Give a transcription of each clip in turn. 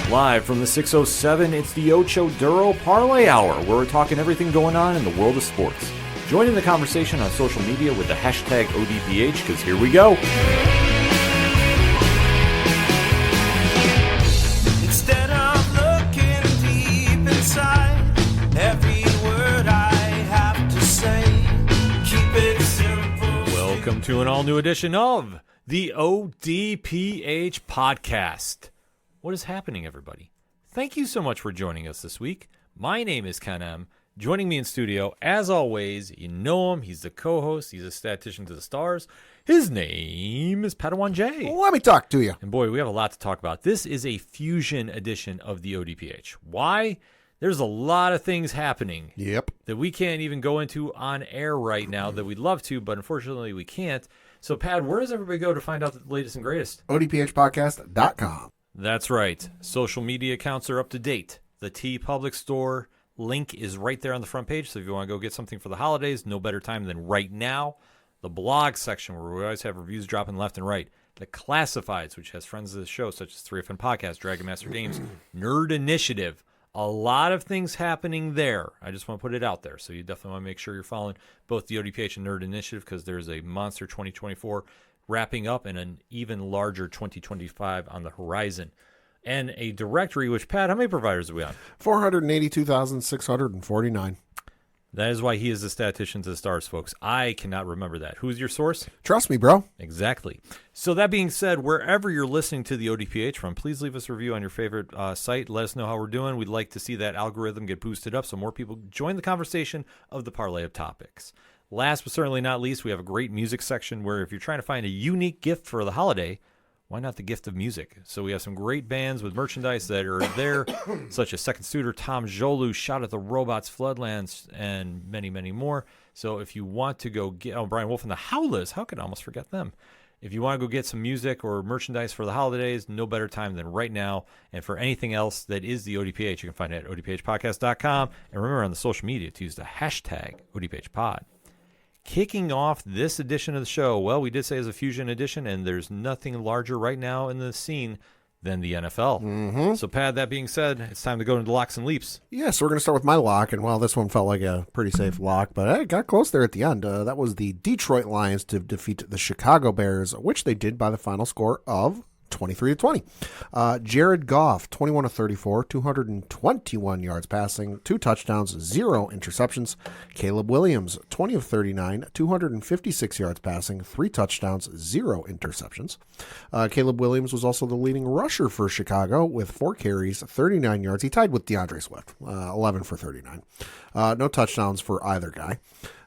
Live from the 607, it's the Ocho Duro Parlay Hour, where we're talking everything going on in the world of sports. Join in the conversation on social media with the hashtag ODPH, because here we go. Instead of looking deep inside, every word I have to say, keep it simple. Welcome to an all-new edition of the ODPH podcast. What is happening, everybody? Thank you so much for joining us this week. My name is Ken M. Joining me in studio, as always, you know him. He's the co-host. He's a statistician to the stars. His name is Padawan J. Let me talk to you. And boy, we have a lot to talk about. This is a fusion edition of the ODPH. Why? There's a lot of things happening. Yep. That we can't even go into on air right now that we'd love to, but unfortunately we can't. So, Pad, where does everybody go to find out the latest and greatest? ODPHpodcast.com. That's right. Social media accounts are up to date. The T Public Store link is right there on the front page. So if you want to go get something for the holidays, no better time than right now. The blog section, where we always have reviews dropping left and right. The Classifieds, which has friends of the show, such as 3FN Podcast, Dragon Master Games, Nerd Initiative. A lot of things happening there. I just want to put it out there. So you definitely want to make sure you're following both the ODPH and Nerd Initiative, because there's a monster 2024 wrapping up and an even larger 2025 on the horizon. And a directory, which, Pat, how many providers are we on? 482,649. That is why he is the statistician to the stars, folks. I cannot remember that. Who's your source? Trust me, bro. Exactly. So that being said, wherever you're listening to the ODPH from, please leave us a review on your favorite site. Let us know how we're doing. We'd like to see that algorithm get boosted up so more people join the conversation of the parlay of topics. Last but certainly not least, we have a great music section where if you're trying to find a unique gift for the holiday, why not the gift of music? So we have some great bands with merchandise that are there, such as Second Suitor, Tom Jolu, Shout at the Robots, Floodlands, and many, many more. So if you want to go get, Brian Wolf and the Howlers, how could I almost forget them? If you want to go get some music or merchandise for the holidays, no better time than right now. And for anything else that is the ODPH, you can find it at odphpodcast.com. And remember on the social media to use the hashtag ODPHpod. Kicking off this edition of the show, well, we did say it's a fusion edition, and there's nothing larger right now in the scene than the NFL. Mm-hmm. So, Pat, that being said, it's time to go into locks and leaps. Yeah, so we're going to start with my lock, and well, this one felt like a pretty safe lock, but it got close there at the end. That was the Detroit Lions to defeat the Chicago Bears, which they did by the final score of 23-20. Jared Goff, 21-34, 221 yards passing, 2 touchdowns, 0 interceptions. Caleb Williams, 20-39, 256 yards passing, 3 touchdowns, 0 interceptions. Caleb Williams was also the leading rusher for Chicago with 4 carries, 39 yards. He tied with DeAndre Swift, 11 for 39. No touchdowns for either guy.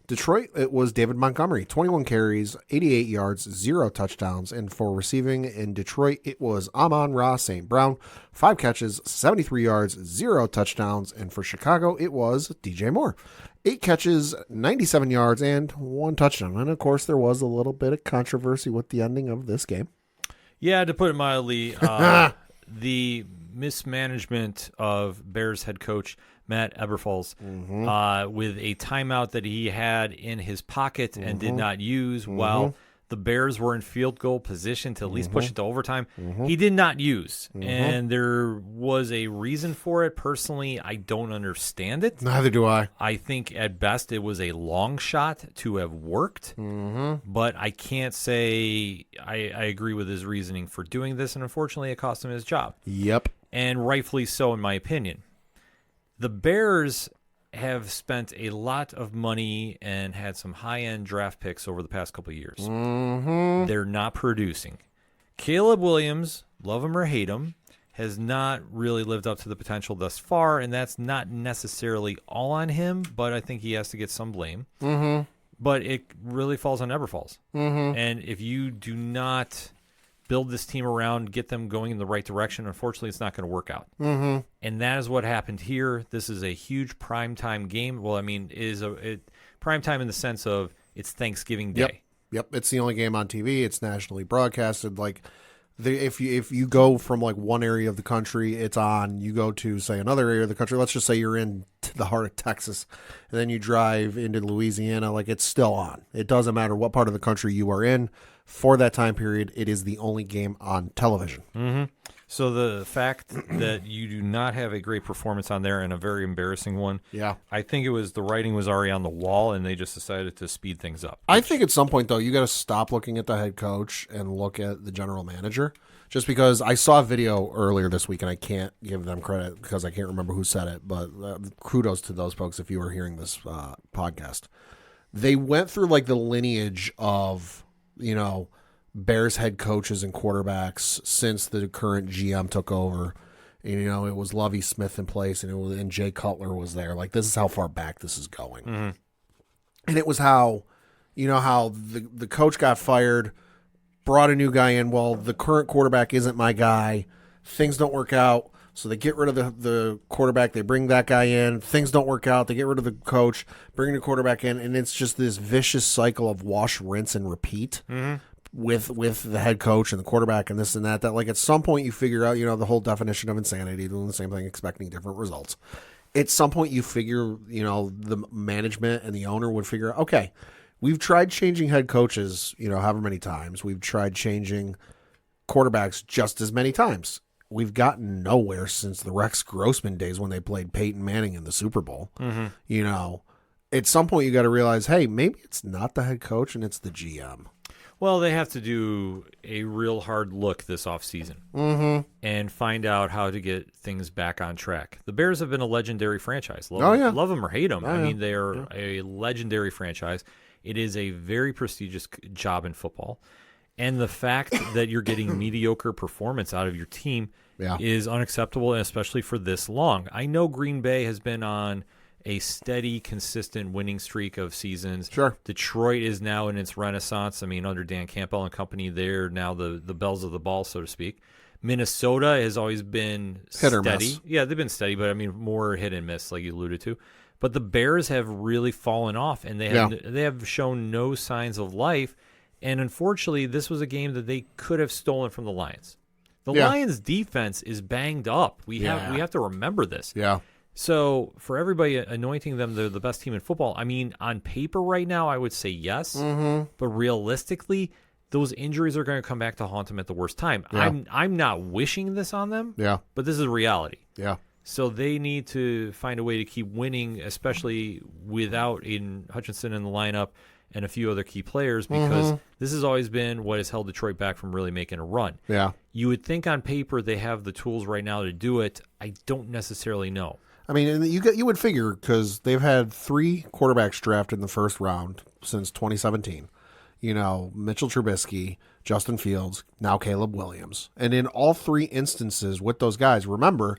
Detroit, it was David Montgomery, 21 carries, 88 yards, 0 touchdowns. And for receiving in Detroit, it was Amon-Ra St. Brown, 5 catches, 73 yards, 0 touchdowns. And for Chicago, it was DJ Moore, 8 catches, 97 yards, and 1 touchdown. And, of course, there was a little bit of controversy with the ending of this game. Yeah, to put it mildly, the mismanagement of Bears head coach Matt Eberflus with a timeout that he had in his pocket and did not use while the Bears were in field goal position to at least push it to overtime. He did not use, and there was a reason for it. Personally, I don't understand it. Neither do I. I think at best it was a long shot to have worked, but I can't say I agree with his reasoning for doing this, and unfortunately it cost him his job. Yep. And rightfully so, in my opinion. The Bears have spent a lot of money and had some high-end draft picks over the past couple of years. They're not producing. Caleb Williams, love him or hate him, has not really lived up to the potential thus far, and that's not necessarily all on him, but I think he has to get some blame. But it really falls on Eberflus. And if you do not build this team around, get them going in the right direction, unfortunately, it's not going to work out. And that is what happened here. This is a huge primetime game. Well, I mean, primetime in the sense of it's Thanksgiving Day. Yep. It's the only game on TV. It's nationally broadcasted. Like, if you go from like one area of the country, it's on. You go to, say, another area of the country. Let's just say you're in the heart of Texas, and then you drive into Louisiana, like it's still on. It doesn't matter what part of the country you are in. For that time period, it is the only game on television. Mm-hmm. So the fact that you do not have a great performance on there and a very embarrassing one, Yeah. I think it was the writing was already on the wall, and they just decided to speed things up. I think at some point, though, you got to stop looking at the head coach and look at the general manager. Just because I saw a video earlier this week, and I can't give them credit because I can't remember who said it, but kudos to those folks if you were hearing this podcast. They went through like the lineage of, Bears head coaches and quarterbacks since the current GM took over. And, it was Lovie Smith in place, and Jay Cutler was there. Like, this is how far back this is going. Mm-hmm. And it was how the coach got fired, brought a new guy in. Well, the current quarterback isn't my guy. Things don't work out. So they get rid of the quarterback. They bring that guy in. Things don't work out. They get rid of the coach, bring the quarterback in. And it's just this vicious cycle of wash, rinse, and repeat with the head coach and the quarterback and this and that. That like at some point you figure out, the whole definition of insanity, doing the same thing, expecting different results. At some point you figure, the management and the owner would figure out, okay, we've tried changing head coaches, however many times. We've tried changing quarterbacks just as many times. We've gotten nowhere since the Rex Grossman days when they played Peyton Manning in the Super Bowl. Mm-hmm. At some point you got to realize, hey, maybe it's not the head coach and it's the GM. Well, they have to do a real hard look this offseason and find out how to get things back on track. The Bears have been a legendary franchise. Love them or hate them. I mean, they are a legendary franchise. It is a very prestigious job in football. And the fact that you're getting mediocre performance out of your team is unacceptable, and especially for this long. I know Green Bay has been on a steady, consistent winning streak of seasons. Sure. Detroit is now in its renaissance. I mean, under Dan Campbell and company, they're now the bells of the ball, so to speak. Minnesota has always been hit or steady. miss. Yeah, they've been steady, but I mean, more hit and miss, like you alluded to. But the Bears have really fallen off, and they have shown no signs of life. And unfortunately, this was a game that they could have stolen from the Lions. The Lions' defense is banged up. We have to remember this. Yeah. So for everybody anointing them they're the best team in football, I mean, on paper right now, I would say yes. Mm-hmm. But realistically, those injuries are going to come back to haunt them at the worst time. Yeah. I'm not wishing this on them. Yeah. But this is reality. Yeah. So they need to find a way to keep winning, especially without Aiden Hutchinson in the lineup and a few other key players, because this has always been what has held Detroit back from really making a run. Yeah. You would think on paper they have the tools right now to do it. I don't necessarily know. I mean, you would figure because they've had 3 quarterbacks drafted in the first round since 2017. Mitchell Trubisky, Justin Fields, now Caleb Williams. And in all 3 instances with those guys, remember,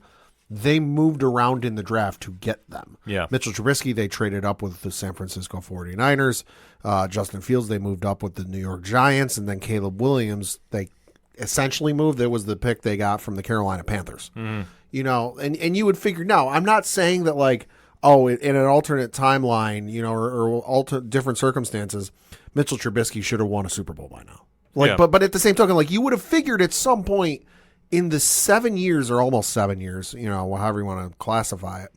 they moved around in the draft to get them. Yeah. Mitchell Trubisky, they traded up with the San Francisco 49ers. Justin Fields, they moved up with the New York Giants. And then Caleb Williams, they essentially moved. It was the pick they got from the Carolina Panthers. Mm-hmm. And you would figure, now, I'm not saying that like, in an alternate timeline, or different circumstances, Mitchell Trubisky should have won a Super Bowl by now. But at the same token, like you would have figured at some point in the 7 years or almost 7 years, however you want to classify it,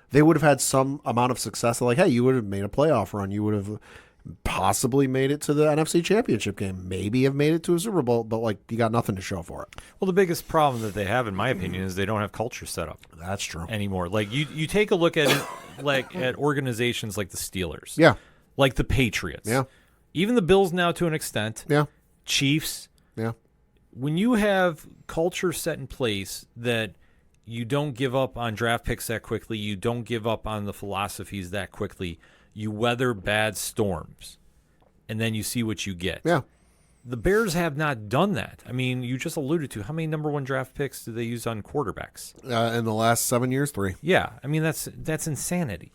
they would have had some amount of success. Like, hey, you would have made a playoff run. You would have possibly made it to the NFC Championship game, maybe have made it to a Super Bowl, but like you got nothing to show for it. Well, the biggest problem that they have, in my opinion, is they don't have culture set up. That's true. Anymore. Like you take a look at it, like at organizations like the Steelers. Yeah. Like the Patriots. Yeah. Even the Bills now to an extent. Yeah. Chiefs. Yeah. When you have culture set in place that you don't give up on draft picks that quickly, you don't give up on the philosophies that quickly, you weather bad storms, and then you see what you get. Yeah. The Bears have not done that. I mean, you just alluded to how many number 1 draft picks do they use on quarterbacks? In the last 7 years, 3. Yeah. I mean, that's insanity.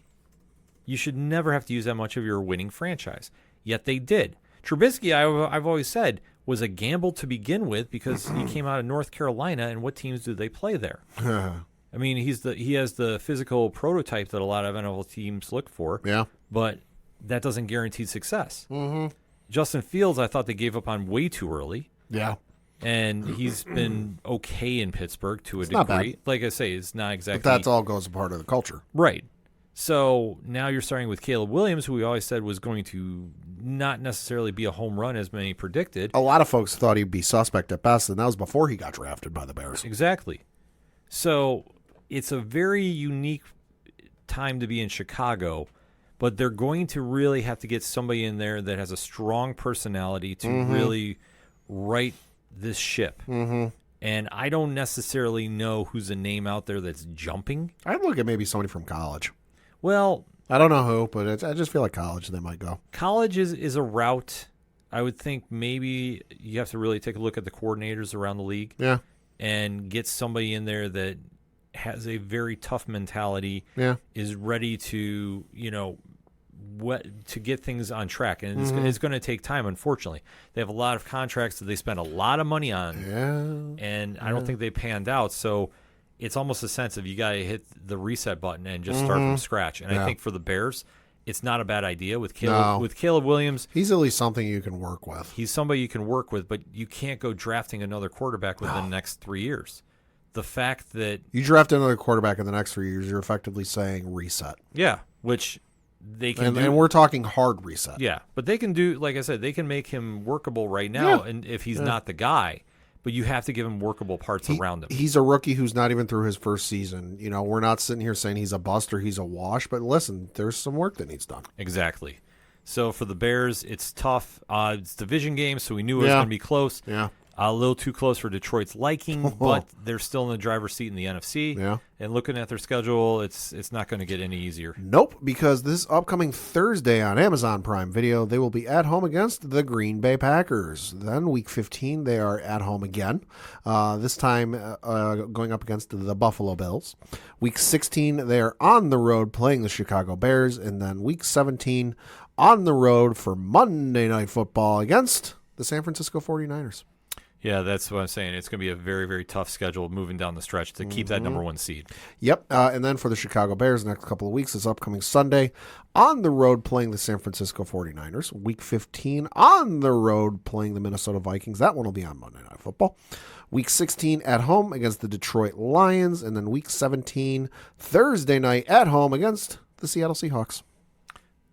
You should never have to use that much of your winning franchise. Yet they did. Trubisky, I've always said, was a gamble to begin with because he came out of North Carolina, and what teams do they play there? I mean, he has the physical prototype that a lot of NFL teams look for. Yeah. But that doesn't guarantee success. Mm-hmm. Justin Fields, I thought they gave up on way too early. Yeah. And he's been okay in Pittsburgh to a It's not degree. bad. Like I say, it's not exactly. But that all goes a part of the culture. Right. So now you're starting with Caleb Williams, who we always said was going to not necessarily be a home run as many predicted. A lot of folks thought he'd be suspect at best, and that was before he got drafted by the Bears. Exactly. So it's a very unique time to be in Chicago, but they're going to really have to get somebody in there that has a strong personality to really right this ship. Mm-hmm. And I don't necessarily know who's a name out there that's jumping. I'd look at maybe somebody from college. Well, I don't know who, but I just feel like college they might go. college is a route. I would think maybe you have to really take a look at the coordinators around the league Yeah, and get somebody in there that has a very tough mentality, yeah. is ready to, to get things on track. And it's going to take time, unfortunately. They have a lot of contracts that they spend a lot of money on, Yeah. and I don't think they panned out. So it's almost a sense of you got to hit the reset button and just start from scratch. And I think for the Bears, it's not a bad idea with Caleb. No. With Caleb Williams, He's at least something you can work with. he's somebody you can work with, but you can't go drafting another quarterback within the next 3 years. The fact that You draft another quarterback in the next 3 years, you're effectively saying reset. which they can do. And we're talking hard reset. Yeah, but they can do, like I said, they can make him workable right now, and if he's not the guy, but you have to give him workable parts around him. He's a rookie who's not even through his first season. We're not sitting here saying he's a bust or he's a wash, but listen, there's some work that needs done. Exactly. So for the Bears, it's tough. It's division game, so we knew it was going to be close. Yeah. A little too close for Detroit's liking, but they're still in the driver's seat in the NFC. Yeah. And looking at their schedule, it's not going to get any easier. Nope, because this upcoming Thursday on Amazon Prime Video, they will be at home against the Green Bay Packers. Then week 15, they are at home again, this time going up against the Buffalo Bills. Week 16, they are on the road playing the Chicago Bears. And then week 17, on the road for Monday Night Football against the San Francisco 49ers. Yeah, that's what I'm saying. It's going to be a very, very tough schedule moving down the stretch to keep that number one seed. Yep, and then for the Chicago Bears, the next couple of weeks is upcoming Sunday on the road playing the San Francisco 49ers. Week 15 on the road playing the Minnesota Vikings. That one will be on Monday Night Football. Week 16 at home against the Detroit Lions. And then week 17, Thursday night at home against the Seattle Seahawks.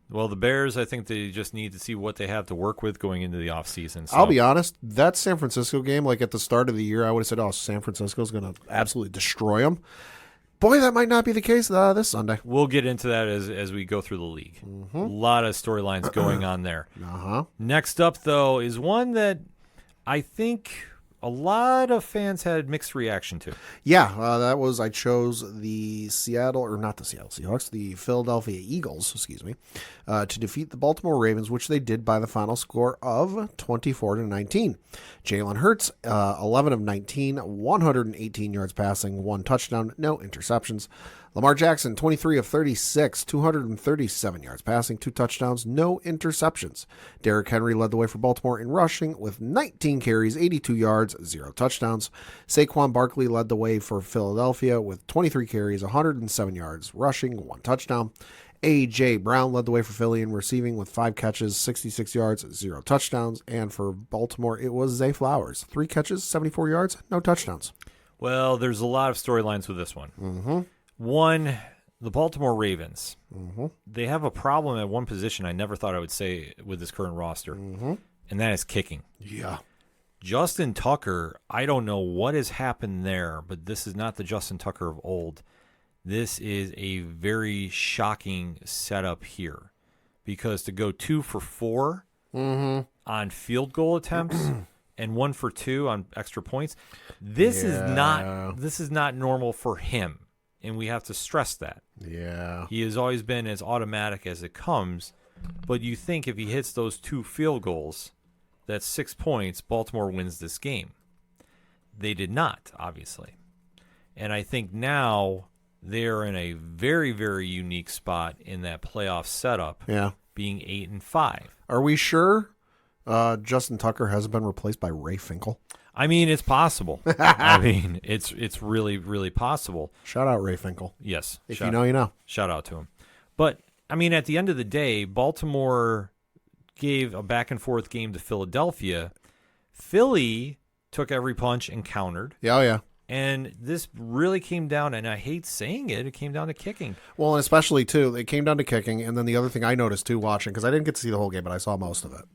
Well, the Bears, I think they just need to see what they have to work with going into the offseason. So. I'll be honest, that San Francisco game, like at the start of the year, I would have said, San Francisco's going to absolutely destroy them. Boy, that might not be the case this Sunday. We'll get into that as we go through the league. A lot of storylines going on there. Next up, though, is one that I think a lot of fans had mixed reaction to. Yeah, I chose the the Philadelphia Eagles, to defeat the Baltimore Ravens, which they did by the final score of 24-19. Jalen Hurts, 11 of 19, 118 yards passing, 1 touchdown, no interceptions. Lamar Jackson, 23 of 36, 237 yards passing, 2 touchdowns, no interceptions. Derrick Henry led the way for Baltimore in rushing with 19 carries, 82 yards, 0 touchdowns. Saquon Barkley led the way for Philadelphia with 23 carries, 107 yards, rushing, 1 touchdown. A.J. Brown led the way for Philly in receiving with 5 catches, 66 yards, 0 touchdowns. And for Baltimore, it was Zay Flowers, 3 catches, 74 yards, no touchdowns. Well, there's a lot of storylines with this one. One, the Baltimore Ravens. They have a problem at one position I never thought I would say with this current roster, and that is kicking. Yeah. Justin Tucker, I don't know what has happened there, but this is not the Justin Tucker of old. This is a very shocking setup here, because to go 2 for 4 on field goal attempts and 1 for 2 on extra points, this is not normal for him. And we have to stress that. Yeah. He has always been as automatic as it comes. But you think if he hits those 2 field goals, that's 6 points, Baltimore wins this game. They did not, obviously. And I think now they're in a very, very unique spot in that playoff setup, being 8-5. Are we sure Justin Tucker hasn't been replaced by Ray Finkel? I mean, it's possible. I mean, it's really, really possible. Shout out Ray Finkel. Yes. If you know, you know. Shout out to him. But, I mean, at the end of the day, Baltimore gave a back-and-forth game to Philadelphia. Philly took every punch and countered. Yeah, And this really came down, and I hate saying it, it came down to kicking. Well, and especially, too, it came down to kicking. And then the other thing I noticed, too, watching, because I didn't get to see the whole game, but I saw most of it.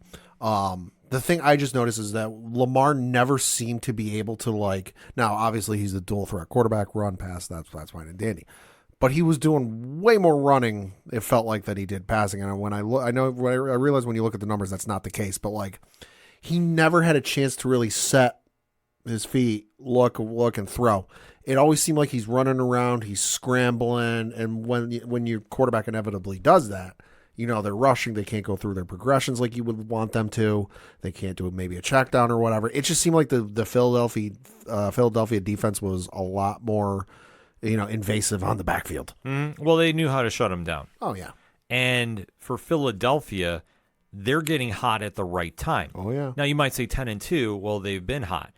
The thing I just noticed is that Lamar never seemed to be able to, like, now, obviously, he's a dual threat quarterback, run, pass, that's fine and dandy. But he was doing way more running, it felt like, than he did passing. And when I realize when you look at the numbers, that's not the case. But, like, he never had a chance to really set his feet, look, and throw. It always seemed like he's running around, he's scrambling, and when your quarterback inevitably does that, they're rushing, they can't go through their progressions like you would want them to. They can't do maybe a check down or whatever. It just seemed like the Philadelphia defense was a lot more, invasive on the backfield. Well, they knew how to shut him down. Oh, yeah. And for Philadelphia, they're getting hot at the right time. Oh, yeah. Now, you might say 10-2. Well, they've been hot.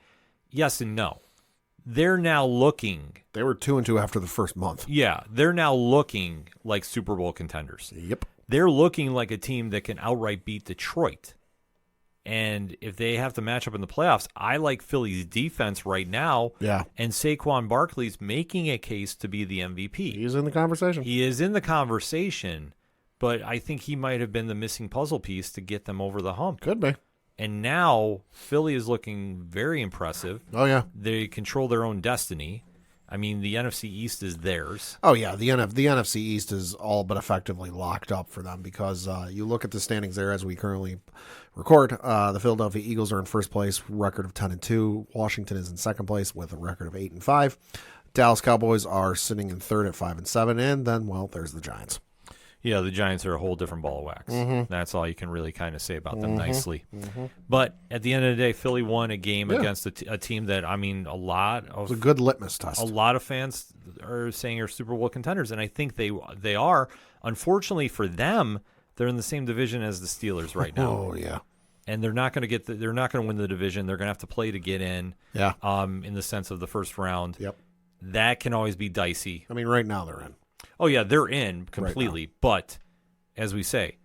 Yes and no. They're now looking. They were 2-2 after the first month. Yeah, they're now looking like Super Bowl contenders. Yep. They're looking like a team that can outright beat Detroit. And if they have to match up in the playoffs, I like Philly's defense right now. Yeah. And Saquon Barkley's making a case to be the MVP. He's in the conversation. He is in the conversation, but I think he might have been the missing puzzle piece to get them over the hump. Could be. And now Philly is looking very impressive. Oh, yeah. They control their own destiny. I mean, the NFC East is theirs. Oh, yeah. The NFC East is all but effectively locked up for them because you look at the standings there as we currently record. The Philadelphia Eagles are in first place, record of 10-2. Washington is in second place with a record of 8-5. Dallas Cowboys are sitting in third at 5-7. And then, well, there's the Giants. Yeah, the Giants are a whole different ball of wax. That's all you can really kind of say about them nicely. But at the end of the day, Philly won a game against a team that, I mean, It was a good litmus test. A lot of fans are saying are Super Bowl contenders, and I think they are. Unfortunately for them, they're in the same division as the Steelers right now. Oh, yeah. And they're not going to they're not going to win the division. They're going to have to play to get in. Yeah. In the sense of the first round. Yep. That can always be dicey. I mean, right now they're in. Oh, yeah, they're in completely. Right, but, as we say,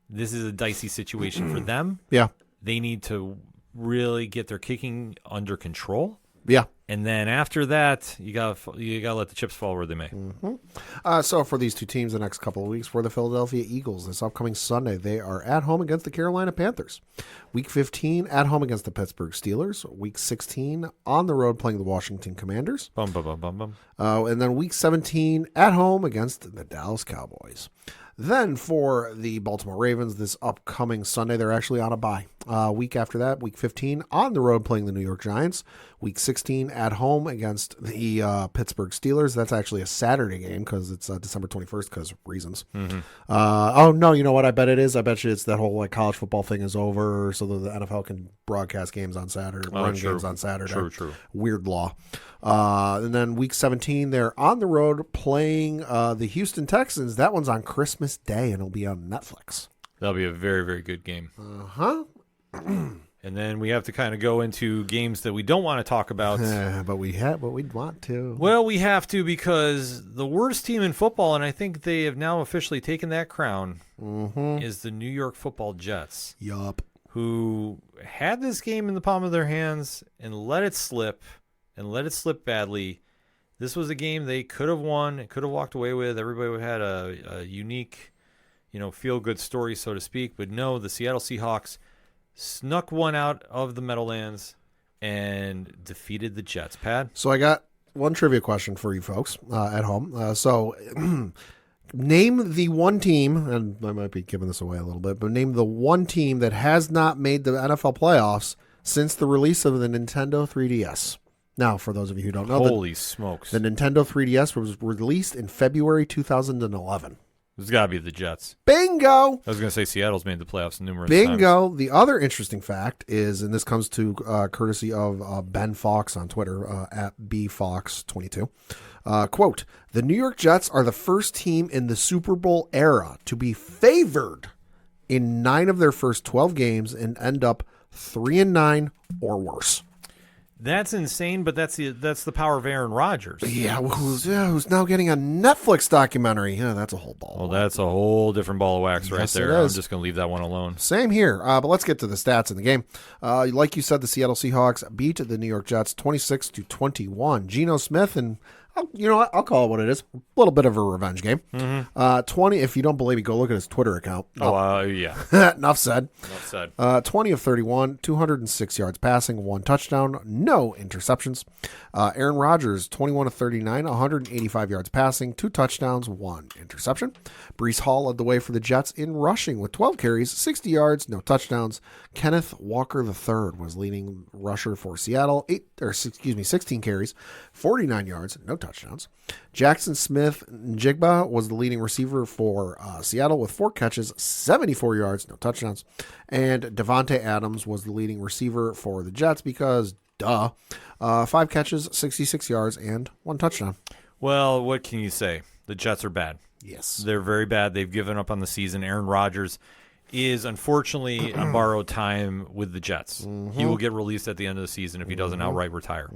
this is a dicey situation for them. Yeah. They need to really get their kicking under control. Yeah. And then after that, you gotta let the chips fall where they may. So for these two teams the next couple of weeks, for the Philadelphia Eagles, this upcoming Sunday, they are at home against the Carolina Panthers. Week 15, at home against the Pittsburgh Steelers. Week 16, on the road playing the Washington Commanders. Bum, bum, bum, bum, bum. And then week 17, at home against the Dallas Cowboys. Then for the Baltimore Ravens, this upcoming Sunday, they're actually on a bye. Week after that, week 15, on the road playing the New York Giants. Week 16, at home against the Pittsburgh Steelers. That's actually a Saturday game because it's December 21st because of reasons. Oh, no, you know what I bet it is? I bet you it's that whole like college football thing is over so that the NFL can broadcast games on Saturday, games on Saturday. True. Weird law. And then week 17, they're on the road playing the Houston Texans. That one's on Christmas Day, and it'll be on Netflix. That'll be a very, very good game. Uh-huh. And then we have to kind of go into games that we don't want to talk about. But we'd want to. Well, we have to because the worst team in football, and I think they have now officially taken that crown, is the New York Football Jets. Yup. Who had this game in the palm of their hands and let it slip. And let it slip badly. This was a game they could have won, could have walked away with. Everybody had a unique, feel-good story, so to speak. But no, the Seattle Seahawks snuck one out of the Meadowlands and defeated the Jets. Pat? So I got one trivia question for you folks at home. So name the one team, and I might be giving this away a little bit, but name the one team that has not made the NFL playoffs since the release of the Nintendo 3DS. Now, for those of you who don't know, Holy smokes. The Nintendo 3DS was released in February 2011. It's got to be the Jets. Bingo! I was going to say Seattle's made the playoffs numerous times. Bingo! The other interesting fact is, and this comes to courtesy of Ben Fox on Twitter, at bfox22, quote, the New York Jets are the first team in the Super Bowl era to be favored in 9 of their first 12 games and end up 3-9 or worse. That's insane, but that's the power of Aaron Rodgers. Yeah, who's now getting a Netflix documentary. Yeah, that's a whole ball. Well, that's a whole different ball of wax right Yes, there. it I'm is. just going to leave that one alone. Same here, but let's get to the stats in the game. Like you said, the Seattle Seahawks beat the New York Jets 26-21. Geno Smith and I'll call it what it is. A little bit of a revenge game. 20. If you don't believe me, go look at his Twitter account. Yeah. Enough said. 20 of 31, 206 yards passing, 1 touchdown, no interceptions. Aaron Rodgers, 21 of 39, 185 yards passing, 2 touchdowns, 1 interception. Breece Hall led the way for the Jets in rushing with 12 carries, 60 yards, no touchdowns. Kenneth Walker III was leading rusher for Seattle, 16 carries, 49 yards, no touchdowns. Jackson Smith-Njigba was the leading receiver for Seattle with 4 catches, 74 yards, no touchdowns. And Devontae Adams was the leading receiver for the Jets because, 5 catches, 66 yards, and 1 touchdown. Well, what can you say? The Jets are bad. Yes. They're very bad. They've given up on the season. Aaron Rodgers is unfortunately on borrowed time with the Jets. He will get released at the end of the season if he doesn't outright retire.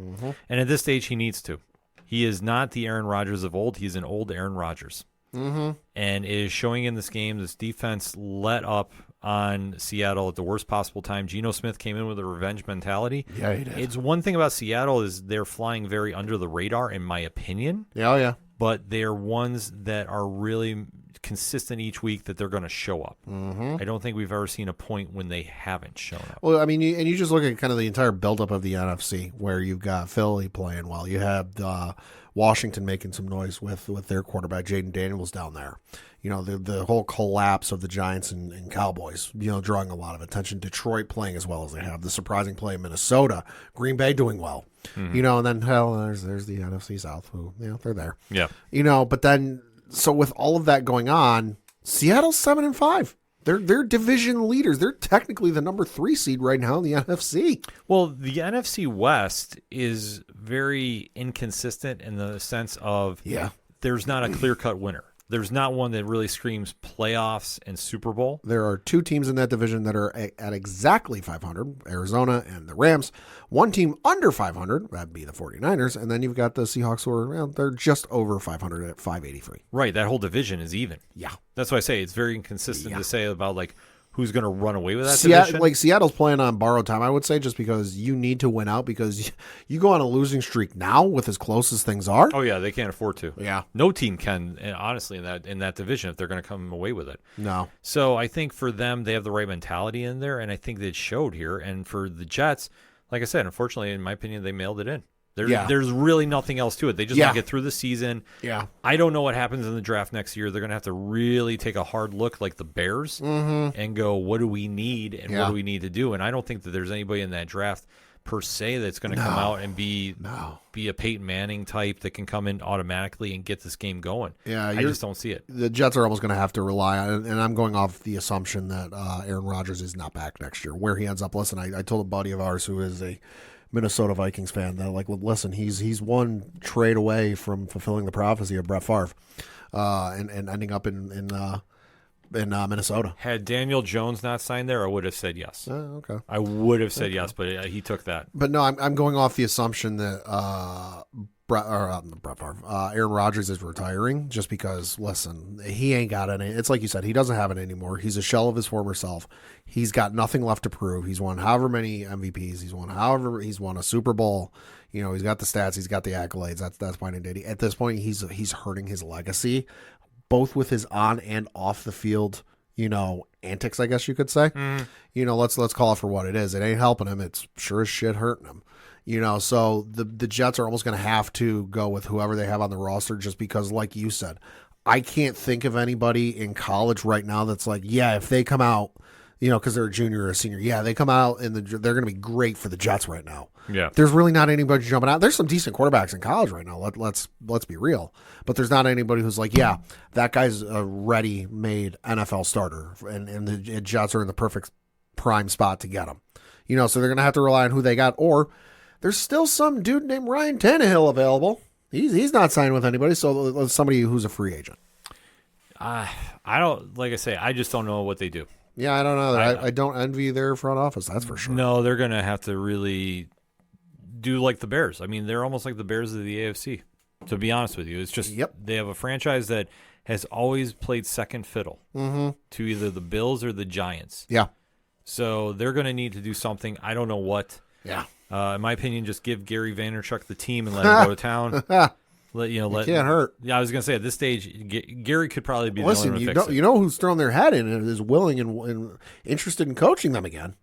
And at this stage, he needs to. He is not the Aaron Rodgers of old. He's an old Aaron Rodgers. And it is showing in this game. This defense let up on Seattle at the worst possible time. Geno Smith came in with a revenge mentality. Yeah, he did. It's one thing about Seattle is they're flying very under the radar, in my opinion. Yeah. But they're ones that are really consistent each week that they're going to show up. I don't think we've ever seen a point when they haven't shown up. Well, I mean, you just look at kind of the entire buildup of the NFC, where you've got Philly playing well. You have Washington making some noise with their quarterback, Jaden Daniels, down there. The whole collapse of the Giants and Cowboys, drawing a lot of attention. Detroit playing as well as they have. The surprising play in Minnesota. Green Bay doing well. And then, there's the NFC South, who, they're there. Yeah. But then, so with all of that going on, Seattle's 7-5. They're division leaders. They're technically the number 3 seed right now in the NFC. Well, the NFC West is very inconsistent in the sense of there's not a clear-cut winner. There's not one that really screams playoffs and Super Bowl. There are 2 teams in that division that are at exactly 500, Arizona and the Rams. 1 team under 500, that'd be the 49ers. And then you've got the Seahawks who are, they're just over 500 at 583. Right, that whole division is even. Yeah. That's why I say it's very inconsistent to say about, who's going to run away with that division. Seattle's playing on borrowed time, I would say, just because you need to win out because you go on a losing streak now with as close as things are. Oh, yeah, they can't afford to. Yeah. No team can, honestly, in that division if they're going to come away with it. No. So I think for them, they have the right mentality in there, and I think that showed here. And for the Jets, like I said, unfortunately, in my opinion, they mailed it in. There's really nothing else to it. They just want to get through the season. Yeah. I don't know what happens in the draft next year. They're going to have to really take a hard look like the Bears and go, what do we need and what do we need to do? And I don't think that there's anybody in that draft per se that's going to come out and be a Peyton Manning type that can come in automatically and get this game going. Yeah, I just don't see it. The Jets are almost going to have to rely on, and I'm going off the assumption that Aaron Rodgers is not back next year. Where he ends up, listen, I told a buddy of ours who is a Minnesota Vikings fan that, listen, he's one trade away from fulfilling the prophecy of Brett Favre and ending up in Minnesota. Had Daniel Jones not signed there, I would have said yes. Okay. I would have said yes, but he took that. But no, I'm going off the assumption that Aaron Rodgers is retiring just because, listen, he ain't got any. It's like you said, he doesn't have it anymore. He's a shell of his former self. He's got nothing left to prove. He's won however many MVPs. He's won a Super Bowl. He's got the stats. He's got the accolades. That's fine and dandy. At this point, he's hurting his legacy, both with his on and off the field, antics, I guess you could say. Let's call it for what it is. It ain't helping him. It's sure as shit hurting him. So the Jets are almost going to have to go with whoever they have on the roster just because, like you said, I can't think of anybody in college right now that's like, yeah, if they come out, because they're a junior or a senior, they come out and they're going to be great for the Jets right now. Yeah. There's really not anybody jumping out. There's some decent quarterbacks in college right now. Let's be real. But there's not anybody who's like, yeah, that guy's a ready-made NFL starter, and the Jets are in the perfect prime spot to get him. So they're going to have to rely on who they got, or there's still some dude named Ryan Tannehill available. He's not signed with anybody, so somebody who's a free agent. I don't, like I say, I just don't know what they do. Yeah, I don't know. I don't envy their front office, that's for sure. No, they're going to have to really do like the Bears. I mean, they're almost like the Bears of the AFC, to be honest with you. It's just they have a franchise that has always played second fiddle to either the Bills or the Giants. Yeah. So they're going to need to do something. I don't know what. Yeah. In my opinion, just give Gary Vaynerchuk the team and let him go to town. Can't hurt. Yeah, I was going to say, at this stage, Gary could probably be the only one to fix it. You know who's thrown their hat in and is willing and interested in coaching them again?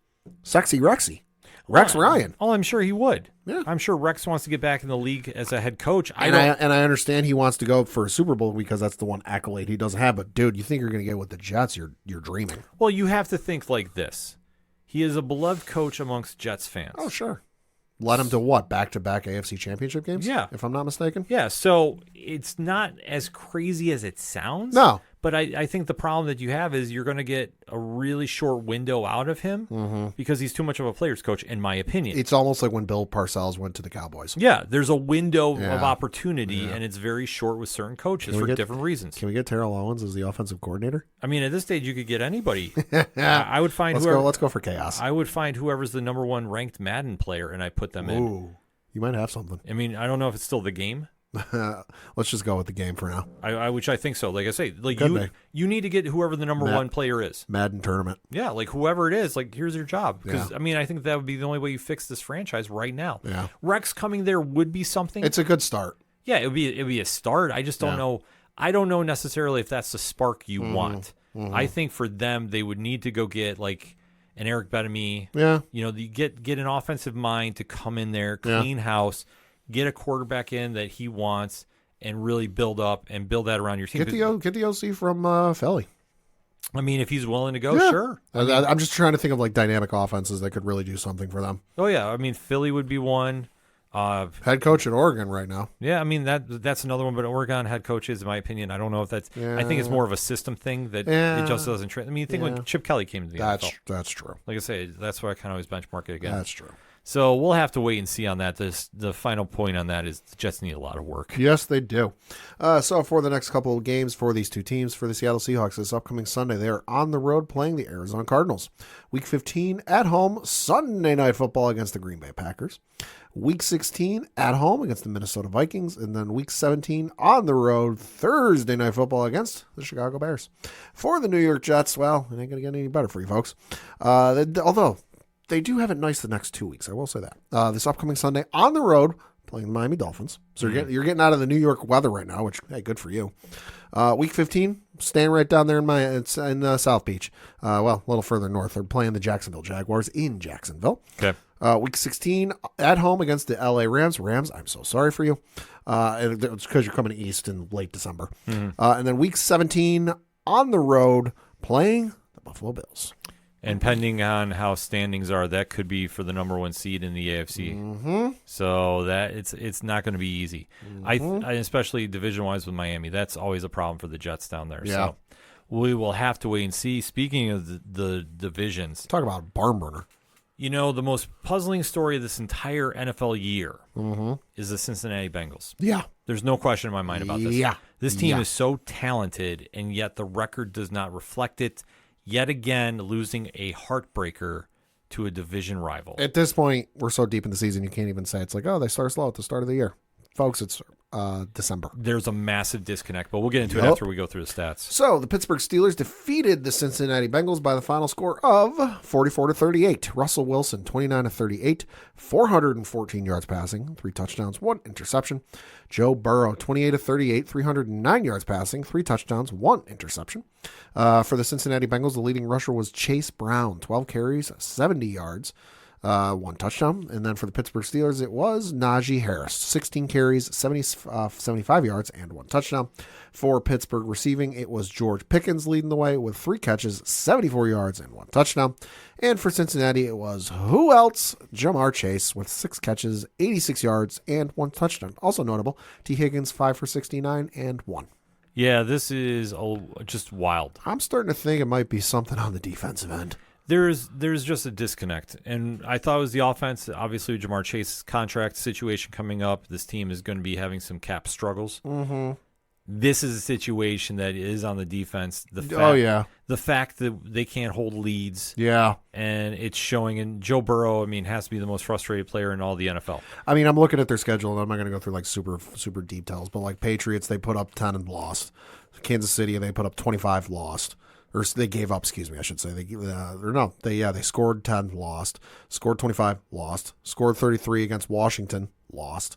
Sexy Rexy. Rex Ryan. Oh, I'm sure he would. Yeah. I'm sure Rex wants to get back in the league as a head coach. I understand he wants to go for a Super Bowl because that's the one accolade he doesn't have. But, dude, you think you're going to get with the Jets, you're dreaming. Well, you have to think like this. He is a beloved coach amongst Jets fans. Oh, sure. Led him to what? Back-to-back AFC Championship games? Yeah. If I'm not mistaken? Yeah, so it's not as crazy as it sounds. No. But I think the problem that you have is you're going to get a really short window out of him because he's too much of a player's coach, in my opinion. It's almost like when Bill Parcells went to the Cowboys. Yeah, there's a window of opportunity, and it's very short with certain coaches for different reasons. Can we get Terrell Owens as the offensive coordinator? I mean, at this stage, you could get anybody. I would find Let's go for chaos. I would find whoever's the number one ranked Madden player, and I put them in. Ooh, you might have something. I mean, I don't know if it's still the game. Let's just go with the game for now. Which I think so. Like I say, like Could you need to get whoever the number one player is. Madden tournament. Yeah, like whoever it is, like here's your job. Because I mean, I think that would be the only way you fix this franchise right now. Yeah, Rex coming there would be something. It's a good start. Yeah, it'd be a start. I just don't know. I don't know necessarily if that's the spark you want. I think for them, they would need to go get like an Eric Bieniemy. Yeah, get an offensive mind to come in there, clean house. Get a quarterback in that he wants and really build up and build that around your team. Get the OC from Philly. I mean, if he's willing to go, sure. I'm just trying to think of like dynamic offenses that could really do something for them. Oh yeah, I mean Philly would be one. Head coach at Oregon right now. Yeah, I mean that's another one. But Oregon head coaches, in my opinion, I don't know if that's. Yeah. I think it's more of a system thing that it just doesn't. I mean, think when Chip Kelly came to the NFL. That's true. Like I say, that's why I kind of always benchmark it again. That's true. So we'll have to wait and see on that. The final point on that is the Jets need a lot of work. Yes, they do. So for the next couple of games for these two teams, for the Seattle Seahawks this upcoming Sunday, they are on the road playing the Arizona Cardinals. Week 15 at home, Sunday Night Football against the Green Bay Packers. Week 16 at home against the Minnesota Vikings. And then Week 17 on the road, Thursday Night Football against the Chicago Bears. For the New York Jets, well, it ain't going to get any better for you folks. Although they do have it nice the next 2 weeks, I will say that. This upcoming Sunday on the road, playing the Miami Dolphins. So you're getting out of the New York weather right now, which, hey, good for you. Week 15, staying right down there in South Beach. Well, a little further north. They're playing the Jacksonville Jaguars in Jacksonville. Okay. Week 16 at home against the LA Rams. Rams, I'm so sorry for you. It's because you're coming east in late December. And then Week 17 on the road playing the Buffalo Bills. And pending on how standings are, that could be for the number one seed in the AFC. So that it's not going to be easy. I especially division-wise with Miami. That's always a problem for the Jets down there. Yeah. So we will have to wait and see. Speaking of the divisions. Talk about a barn burner. The most puzzling story of this entire NFL year is the Cincinnati Bengals. Yeah. There's no question in my mind about this. Yeah. This team is so talented, and yet the record does not reflect it. Yet again, losing a heartbreaker to a division rival. At this point, we're so deep in the season, you can't even say it's like, oh, they start slow at the start of the year. Folks, it's December. There's a massive disconnect, but we'll get into it after we go through the stats. So the Pittsburgh Steelers defeated the Cincinnati Bengals by the final score of 44-38. Russell Wilson, 29-38, 414 yards passing, 3 touchdowns, 1 interception. Joe Burrow, 28-38, 309 yards passing, 3 touchdowns, 1 interception. For the Cincinnati Bengals, the leading rusher was Chase Brown, 12 carries, 70 yards. 1 touchdown. And then for the Pittsburgh Steelers, it was Najee Harris, 16 carries, 75 yards, and 1 touchdown. For Pittsburgh receiving, it was George Pickens leading the way with 3 catches, 74 yards, and 1 touchdown. And for Cincinnati, it was who else? Jamar Chase with 6 catches, 86 yards, and 1 touchdown. Also notable, T. Higgins, 5 for 69 and 1. Yeah, this is just wild. I'm starting to think it might be something on the defensive end. There's just a disconnect, and I thought it was the offense. Obviously, Jamar Chase's contract situation coming up. This team is going to be having some cap struggles. This is a situation that is on the defense. The fact that they can't hold leads. Yeah. And it's showing. And Joe Burrow, has to be the most frustrated player in all the NFL. I'm looking at their schedule, and I'm not going to go through like super details, but like Patriots, they put up 10 and lost. Kansas City, they put up 25, lost. Or they gave up, excuse me, I should say. They scored 10, lost. Scored 25, lost. Scored 33 against Washington, lost.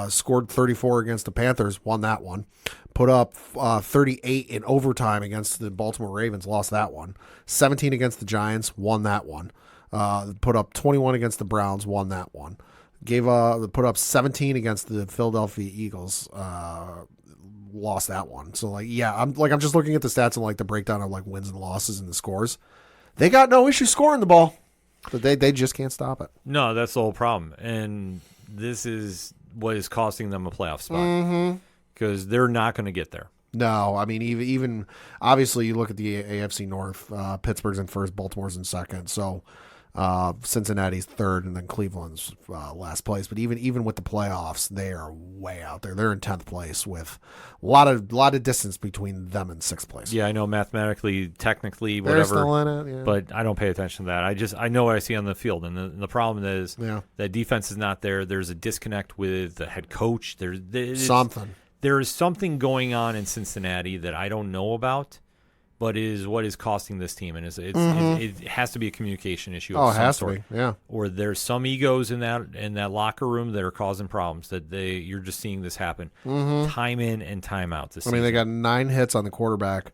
Scored 34 against the Panthers, won that one. Put up 38 in overtime against the Baltimore Ravens, lost that one. 17 against the Giants, won that one. Put up 21 against the Browns, won that one. Put up 17 against the Philadelphia Eagles, lost that one. So I'm just looking at the stats and like the breakdown of like wins and losses and the scores. They got no issue scoring the ball, but they just can't stop it. No, that's the whole problem, and this is what is costing them a playoff spot because they're not going to get there. No, even obviously you look at the AFC North. Pittsburgh's in first, Baltimore's in second. So Cincinnati's third, and then Cleveland's last place. But even with the playoffs, they are way out there. They're in 10th place with a lot of distance between them and 6th place. Yeah, I know mathematically, technically, whatever. They're still in it, yeah. But I don't pay attention to that. I know what I see on the field, and the problem is that defense is not there. There's a disconnect with the head coach. There is something going on in Cincinnati that I don't know about, but is what is costing this team, and it has to be a communication issue. Oh, it has to be, yeah. Or there's some egos in that locker room that are causing problems. You're just seeing this happen time in and time out. This season. They got 9 hits on the quarterback,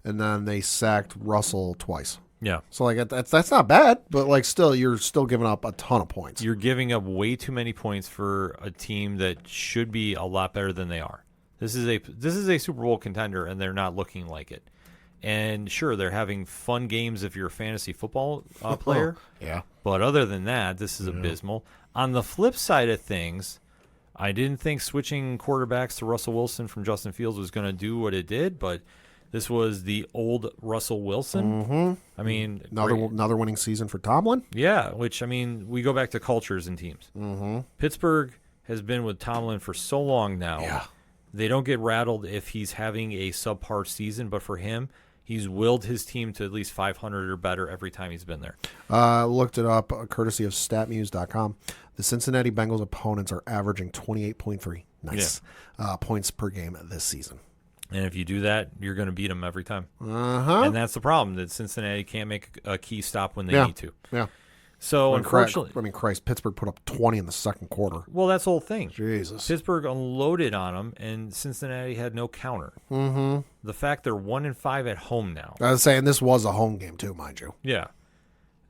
and then they sacked Russell twice. Yeah. So that's not bad, but still you're still giving up a ton of points. You're giving up way too many points for a team that should be a lot better than they are. This is a Super Bowl contender, and they're not looking like it. And sure, they're having fun games if you're a fantasy football player. Yeah. But other than that, this is abysmal. On the flip side of things, I didn't think switching quarterbacks to Russell Wilson from Justin Fields was going to do what it did, but this was the old Russell Wilson. Another winning season for Tomlin. Yeah, which, we go back to cultures and teams. Pittsburgh has been with Tomlin for so long now. Yeah. They don't get rattled if he's having a subpar season, but for him, he's willed his team to at least 500 or better every time he's been there. Looked it up, courtesy of StatMuse.com. The Cincinnati Bengals opponents are averaging 28.3 points per game this season. And if you do that, you're going to beat them every time. And that's the problem, that Cincinnati can't make a key stop when they need to. Yeah. So, unfortunately... Pittsburgh put up 20 in the second quarter. Well, that's the whole thing. Jesus. Pittsburgh unloaded on them, and Cincinnati had no counter. The fact they're 1-5 at home now. I was saying this was a home game, too, mind you. Yeah.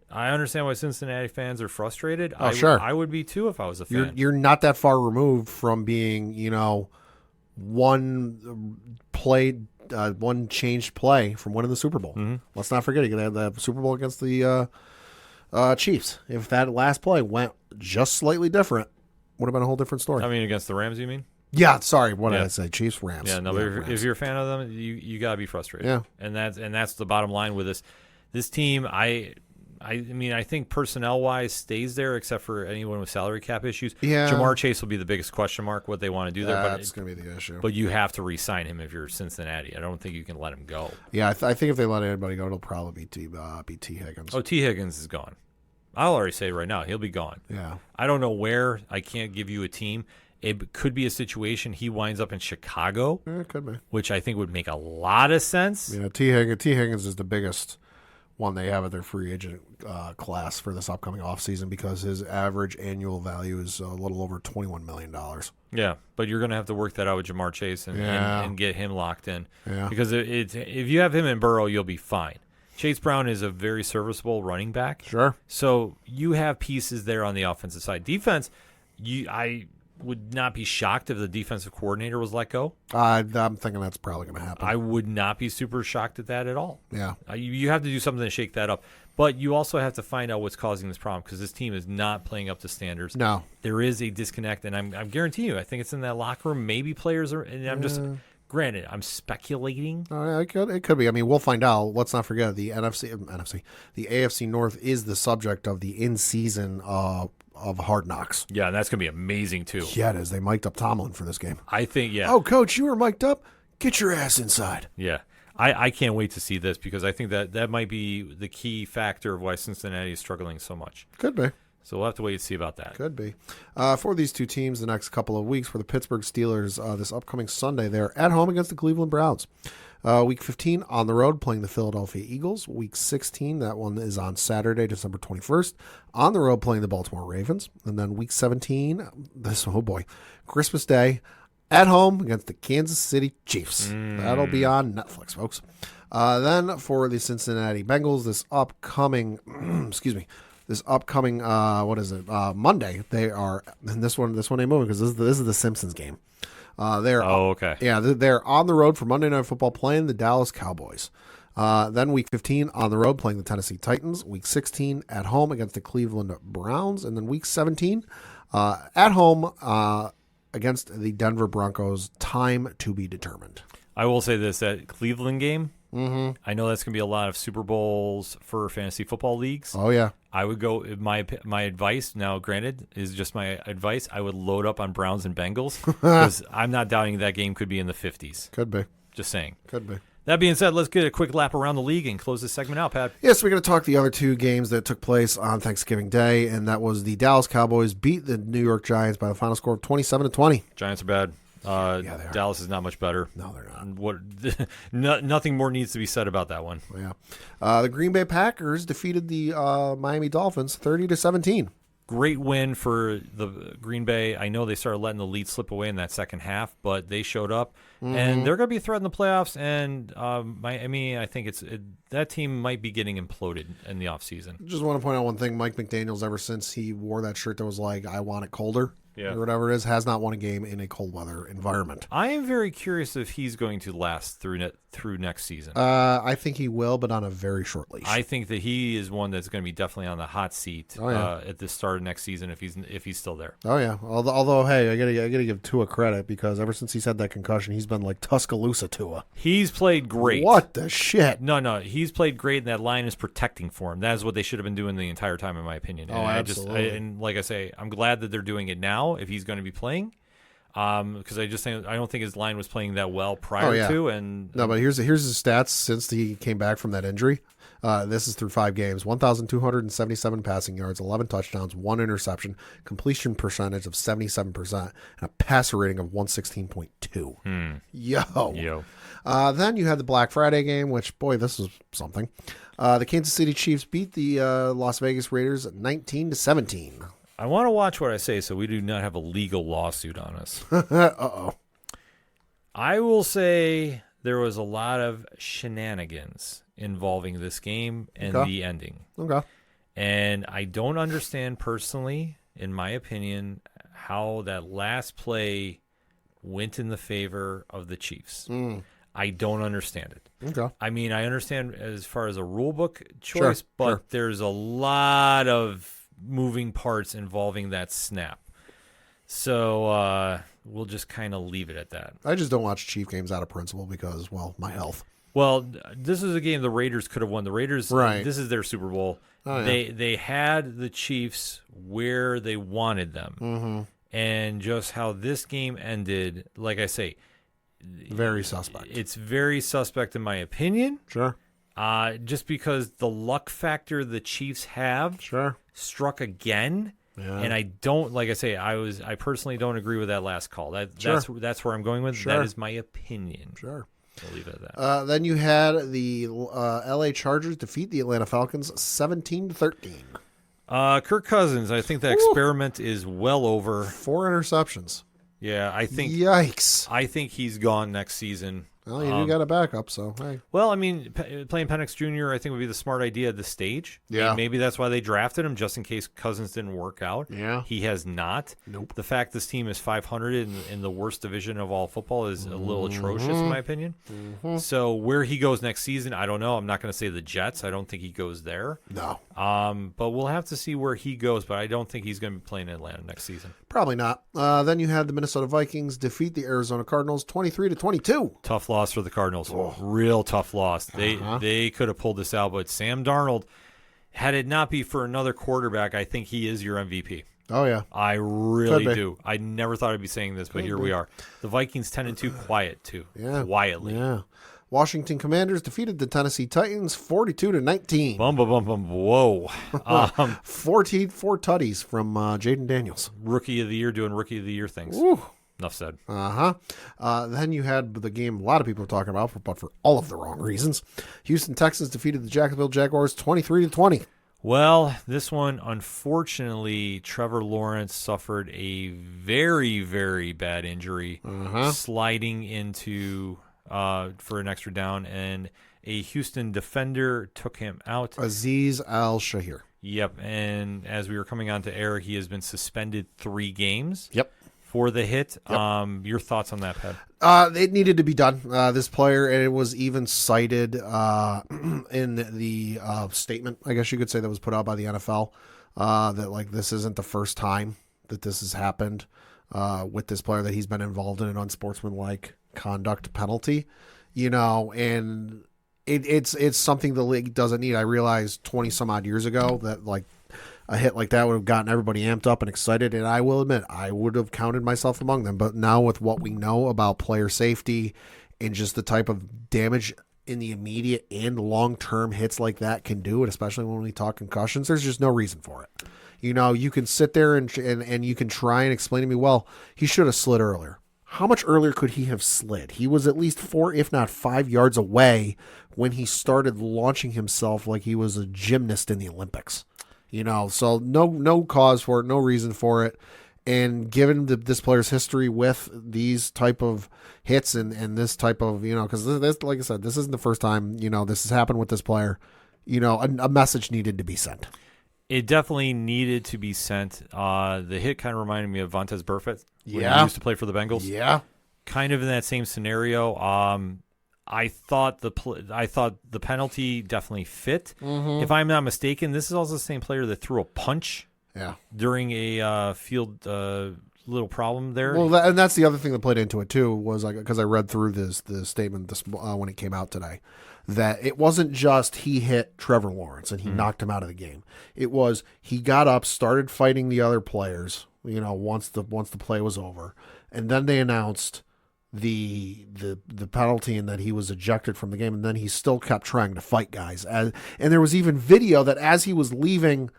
I understand why Cincinnati fans are frustrated. Sure. I would be, too, if I was a fan. You're not that far removed from being, one changed play from winning the Super Bowl. Let's not forget, you had the Super Bowl against the... Chiefs. If that last play went just slightly different, would have been a whole different story. Against the Rams, you mean? Yeah, sorry. What did I say? Chiefs, Rams. Yeah, no, but if you're a fan of them, you gotta be frustrated. Yeah, and that's the bottom line with this team. I think personnel wise stays there, except for anyone with salary cap issues. Yeah, Jamar Chase will be the biggest question mark. What they want to do there, that's going to be the issue. But you have to re-sign him if you're Cincinnati. I don't think you can let him go. Yeah, I think if they let anybody go, it'll probably be T. Higgins. Oh, T. Higgins is gone. I'll already say right now, he'll be gone. Yeah. I don't know where. I can't give you a team. It could be a situation he winds up in Chicago. Yeah, it could be. Which I think would make a lot of sense. Yeah, T. Higgins is the biggest one they have at their free agent class for this upcoming offseason because his average annual value is a little over $21 million. Yeah, but you're going to have to work that out with Jamar Chase and get him locked in. Yeah. Because if you have him in Burrow, you'll be fine. Chase Brown is a very serviceable running back. Sure. So you have pieces there on the offensive side. Defense, I would not be shocked if the defensive coordinator was let go. I'm thinking that's probably going to happen. I would not be super shocked at that at all. Yeah. You have to do something to shake that up. But you also have to find out what's causing this problem because this team is not playing up to standards. No. There is a disconnect, and I'm guaranteeing you, I think it's in that locker room. Maybe players are, and I'm just... Granted, I'm speculating. It could be. We'll find out. Let's not forget the the AFC North is the subject of the in-season of Hard Knocks. Yeah, and that's going to be amazing, too. Yeah, it is. They mic'd up Tomlin for this game. I think, yeah. Oh, Coach, you were mic'd up? Get your ass inside. Yeah. I can't wait to see this because I think that might be the key factor of why Cincinnati is struggling so much. Could be. So we'll have to wait and see about that. Could be. For these two teams the next couple of weeks, for the Pittsburgh Steelers this upcoming Sunday, they're at home against the Cleveland Browns. Week 15 on the road playing the Philadelphia Eagles. Week 16, that one is on Saturday, December 21st, on the road playing the Baltimore Ravens. And then week 17, Christmas Day, at home against the Kansas City Chiefs. That'll be on Netflix, folks. Then for the Cincinnati Bengals, this upcoming, Monday, they are, and this one ain't moving because this is the Simpsons game. Okay. Yeah, they're on the road for Monday Night Football playing the Dallas Cowboys. Then week 15 on the road playing the Tennessee Titans. Week 16 at home against the Cleveland Browns. And then week 17 at home against the Denver Broncos. Time to be determined. I will say this, that Cleveland game, I know that's going to be a lot of Super Bowls for fantasy football leagues. Oh, yeah. I would go, my advice, now granted, is just my advice. I would load up on Browns and Bengals because I'm not doubting that game could be in the 50s. Could be. Just saying. Could be. That being said, let's get a quick lap around the league and close this segment out, Pat. Yes, we're going to talk the other two games that took place on Thanksgiving Day, and that was the Dallas Cowboys beat the New York Giants by the final score of 27-20. Giants are bad. They are. Dallas is not much better. No, they're not. Nothing more needs to be said about that one. Yeah. The Green Bay Packers defeated the Miami Dolphins 30-17. Great win for the Green Bay. I know they started letting the lead slip away in that second half, but they showed up, and they're going to be a threat in the playoffs. And I think that team might be getting imploded in the offseason. Just want to point out one thing. Mike McDaniels, ever since he wore that shirt that was like, I want it colder, or whatever it is, has not won a game in a cold weather environment. I am very curious if he's going to last through next season. I think he will, but on a very short leash. I think that he is one that's going to be definitely on the hot seat at the start of next season if he's still there. Oh yeah. Although hey, I gotta give Tua credit because ever since he's had that concussion, he's been like Tuscaloosa Tua. He's played great. What the shit? No, he's played great, and that line is protecting for him. That is what they should have been doing the entire time, in my opinion. And absolutely. And like I say, I'm glad that they're doing it now if he's going to be playing. Because I don't think his line was playing that well prior to. And no, but here's his stats since he came back from that injury. This is through 5 games: 1,277 passing yards, 11 touchdowns, 1 interception, completion percentage of 77%, and a passer rating of 116.2. Yo. Then you had the Black Friday game, which boy, this was something. The Kansas City Chiefs beat the Las Vegas Raiders 19-17. I want to watch what I say so we do not have a legal lawsuit on us. Uh-oh. I will say there was a lot of shenanigans involving this game and the ending. Okay. And I don't understand personally, in my opinion, how that last play went in the favor of the Chiefs. I don't understand it. Okay. I mean, I understand as far as a rule book choice, but there's a lot of moving parts involving that snap. So we'll just kind of leave it at that. I just don't watch Chief games out of principle because, well, my health. Well, this is a game the Raiders could have won. The Raiders, this is their Super Bowl. Oh, yeah. They had the Chiefs where they wanted them. And just how this game ended, like I say, very suspect. It's very suspect in my opinion. Sure. Just because the luck factor the Chiefs have struck again. Yeah. And I don't, like I say, I personally don't agree with that last call. That's where I'm going with. That is my opinion. Sure. I'll leave it at that. Then you had the LA Chargers defeat the Atlanta Falcons 17-13. Kirk Cousins, I think that experiment is well over. 4 interceptions. Yeah, I think. Yikes. I think he's gone next season. Well, you do got a backup, so hey. Well, I mean, playing Penix Jr. I think would be the smart idea at this stage. Yeah. Maybe that's why they drafted him, just in case Cousins didn't work out. Yeah. He has not. Nope. The fact this team is 500 in the worst division of all football is a little atrocious, in my opinion. So where he goes next season, I don't know. I'm not going to say the Jets. I don't think he goes there. No. But we'll have to see where he goes, but I don't think he's going to be playing in Atlanta next season. Probably not. Then you had the Minnesota Vikings defeat the Arizona Cardinals 23-22. Tough loss for the Cardinals. Real tough loss. They could have pulled this out, but Sam Darnold, had it not be for another quarterback, I think he is your MVP. Oh, yeah. I really Could be. do. I never thought I'd be saying this, but here we are. The Vikings 10-2 quiet, too. Yeah. Quietly. Yeah. Washington Commanders defeated the Tennessee Titans 42-19. Bum, bum, bum, bum. Whoa. 4 tutties from Jaden Daniels. Rookie of the year doing rookie of the year things. Woo. Enough said. Then you had the game a lot of people are talking about, but for all of the wrong reasons. Houston Texans defeated the Jacksonville Jaguars 23-20. Well, this one, unfortunately, Trevor Lawrence suffered a very, very bad injury, sliding into for an extra down, and a Houston defender took him out. Aziz Al-Shahir. Yep, and as we were coming on to air, he has been suspended 3 games. Yep. For the hit. Yep. Your thoughts on that, Pat? It neaded to be done. This player, and it was even cited in the statement, I guess you could say, that was put out by the NFL, that like this isn't the first time that this has happened with this player, that he's been involved in an unsportsmanlike conduct penalty, and it's something the league doesn't need. I realized 20 some odd years ago that like a hit like that would have gotten everybody amped up and excited, and I will admit I would have counted myself among them. But now with what we know about player safety and just the type of damage in the immediate and long-term hits like that can do, and especially when we talk concussions, there's just no reason for it. You can sit there and you can try and explain to me, well, he should have slid earlier. How much earlier could he have slid? He was at least 4, if not 5 yards away when he started launching himself like he was a gymnast in the Olympics. So no cause for it, no reason for it. And given this player's history with these type of hits and this type of, because this, like I said, this isn't the first time, this has happened with this player, a message needed to be sent. It definitely needed to be sent. The hit kind of reminded me of Vontaze Burfict when he used to play for the Bengals. Yeah. Kind of in that same scenario. I thought the penalty definitely fit. Mm-hmm. If I'm not mistaken, this is also the same player that threw a punch during a field little problem there. Well, and that's the other thing that played into it too, was like, because I read through the statement when it came out today, that it wasn't just he hit Trevor Lawrence and he knocked him out of the game. It was he got up, started fighting the other players, once the play was over, and then they announced the penalty and that he was ejected from the game, and then he still kept trying to fight guys. And there was even video that as he was leaving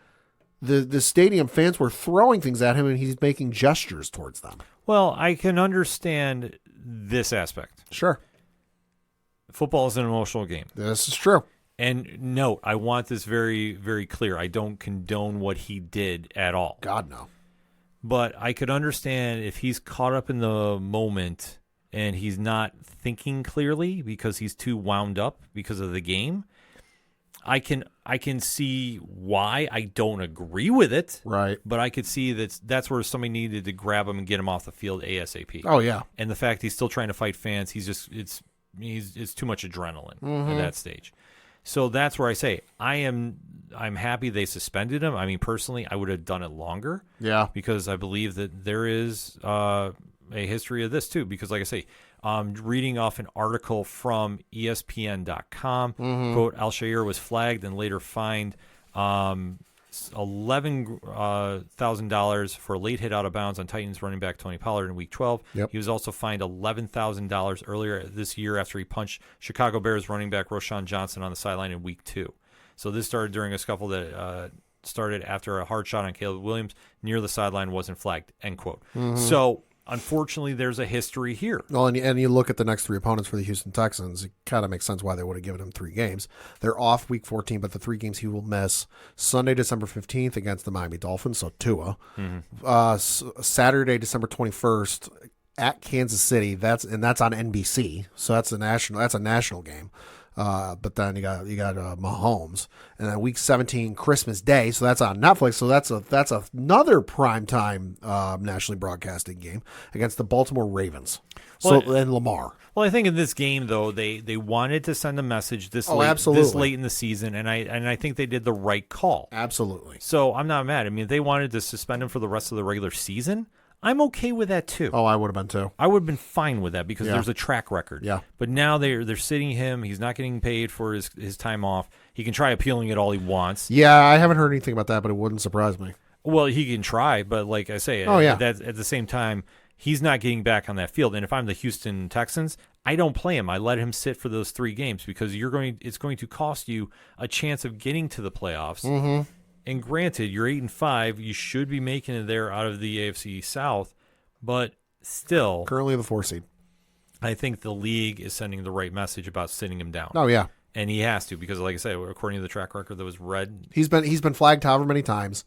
the stadium, fans were throwing things at him and he's making gestures towards them. Well, I can understand this aspect. Sure. Football is an emotional game. This is true. And note, I want this very, very clear. I don't condone what he did at all. God, no. But I could understand if he's caught up in the moment and he's not thinking clearly because he's too wound up because of the game. I can see why. I don't agree with it. Right. But I could see that's where somebody needed to grab him and get him off the field ASAP. Oh, yeah. And the fact he's still trying to fight fans, it's too much adrenaline at that stage. So that's where I say I'm happy they suspended him. I mean, personally, I would have done it longer. Yeah. Because I believe that there is a history of this too. Because like I say, reading off an article from ESPN.com, quote, Al-Shahir was flagged and later fined $11,000 for a late hit out of bounds on Titans running back Tony Pollard in Week 12. Yep. He was also fined $11,000 earlier this year after he punched Chicago Bears running back Roshan Johnson on the sideline in Week 2. So this started during a scuffle that started after a hard shot on Caleb Williams near the sideline wasn't flagged, end quote. So unfortunately, there's a history here. Well, and you look at the next 3 opponents for the Houston Texans, it kind of makes sense why they would have given him 3 games. They're off Week 14, but the 3 games he will miss: Sunday, December 15th against the Miami Dolphins, so Tua. Saturday, December 21st at Kansas City. That's on NBC, so that's a national game. But then you got Mahomes, and then Week 17, Christmas Day, so that's on Netflix. So that's another primetime nationally broadcasting game against the Baltimore Ravens. And Lamar. Well, I think in this game though, they wanted to send a message this late in the season, and I think they did the right call. Absolutely. So I'm not mad. I mean, if they wanted to suspend him for the rest of the regular season, I'm okay with that too. Oh, I would have been too. I would have been fine with that because there's a track record. Yeah. But now they're sitting him. He's not getting paid for his time off. He can try appealing it all he wants. Yeah, I haven't heard anything about that, but it wouldn't surprise me. Well, he can try, but like I say, Oh, yeah. at the same time, he's not getting back on that field. And if I'm the Houston Texans, I don't play him. I let him sit for those 3 games because it's going to cost you a chance of getting to the playoffs. Mm-hmm. And granted, you're 8-5. You should be making it there out of the AFC South, but still, Currently the 4 seed. I think the league is sending the right message about sitting him down. Oh, yeah. And he has to because, like I said, according to the track record that was read, He's been flagged however many times.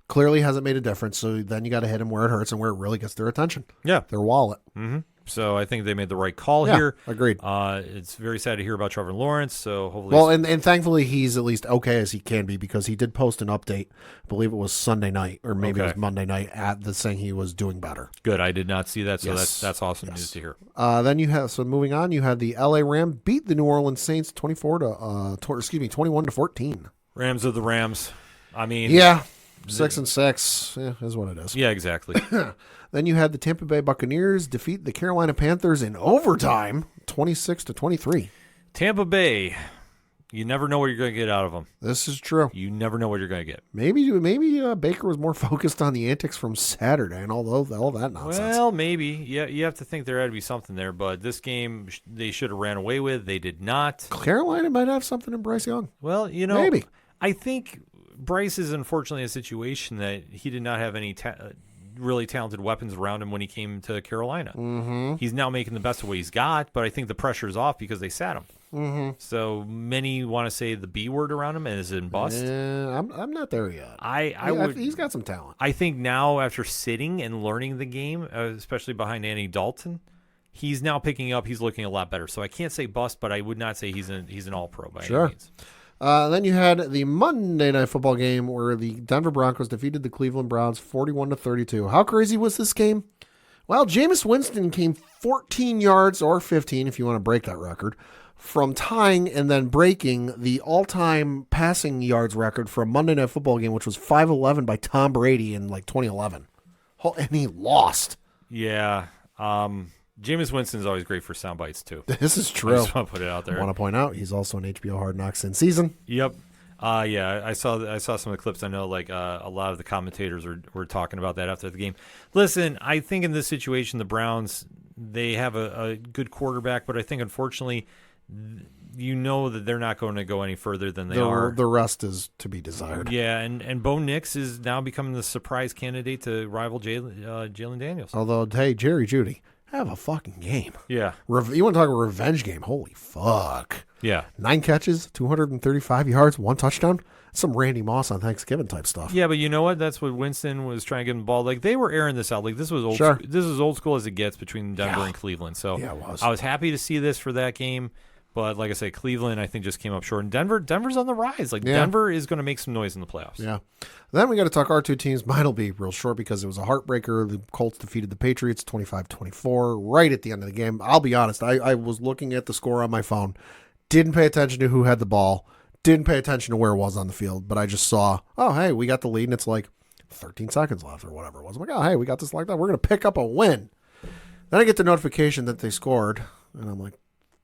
Clearly hasn't made a difference, so then you got to hit him where it hurts and where it really gets their attention. yeah. Their wallet. Mm-hmm. So I think they made the right call Yeah, here. agreed. It's very sad to hear about Trevor Lawrence. So hopefully, Well, and thankfully he's at least okay as he can be because he did post an update. I believe it was Sunday night or maybe it Okay. was Monday night at the saying he was doing better. good. I did not see that, so Yes. that's awesome news to hear. Then you have moving on. You had the LA Rams beat the New Orleans Saints 21 to 14. Rams are the Rams. I mean, Yeah, 6-6 is what it is. yeah, exactly. Then you had the Tampa Bay Buccaneers defeat the Carolina Panthers in overtime, 26 to 23. Tampa Bay, you never know what you're going to get out of them. This is true. You never know what you're going to get. Maybe Baker was more focused on the antics from Saturday and all that nonsense. Well, maybe. Yeah, you have to think there had to be something there, but this game they should have ran away with. They did not. Carolina might have something in Bryce Young. Well, Maybe. I think Bryce is unfortunately in a situation that he did not have any really talented weapons around him when he came to Carolina. Mm-hmm. He's now making the best of what he's got, but I think the pressure is off because they sat him. Mm-hmm. So many want to say the B word around him and is in bust. I'm not there yet. He's got some talent. I think now after sitting and learning the game, especially behind Andy Dalton, he's now picking up. He's looking a lot better. So I can't say bust, but I would not say he's an all-pro by any means. Then you had the Monday Night Football game where the Denver Broncos defeated the Cleveland Browns 41 to 32. How crazy was this game? Well, Jameis Winston came 14 yards or 15, if you want to break that record, from tying and then breaking the all-time passing yards record for a Monday Night Football game, which was 511 by Tom Brady in like 2011. And he lost. Yeah. Jameis Winston's always great for sound bites, too. This is I true. just want to put it out I there. want to point out he's also on HBO Hard Knocks in season. Yep. Yeah, I saw some of the clips. I know like a lot of the commentators were talking about that after the game. Listen, I think in this situation, the Browns, they have a good quarterback, but I think unfortunately, you know that they're not going to go any further than they are. The rest is to be desired. Yeah, and Bo Nix is now becoming the surprise candidate to rival Jalen Daniels. Although, hey, Jerry Jeudy, have a fucking game. Yeah. You want to talk a revenge game? Holy fuck. Yeah. 9 catches, 235 yards, 1 touchdown. Some Randy Moss on Thanksgiving type stuff. Yeah, but you know what? That's what Winston was trying to give him the ball. Like they were airing this out. Like this was old. Sure. This is old school as it gets between Denver and Cleveland. So Yeah, it was. I was happy to see this for that game. But like I say, Cleveland I think just came up short. And Denver's on the rise. Like Denver is going to make some noise in the playoffs. Yeah. Then we got to talk our two teams. Mine will be real short because it was a heartbreaker. The Colts defeated the Patriots 25-24 right at the end of the game. I'll be honest. I was looking at the score on my phone. Didn't pay attention to who had the ball. Didn't pay attention to where it was on the field. But I just saw, oh, hey, we got the lead. And it's like 13 seconds left or whatever it was. I'm like, oh, hey, we got this like that. We're going to pick up a win. Then I get the notification that they scored. And I'm like,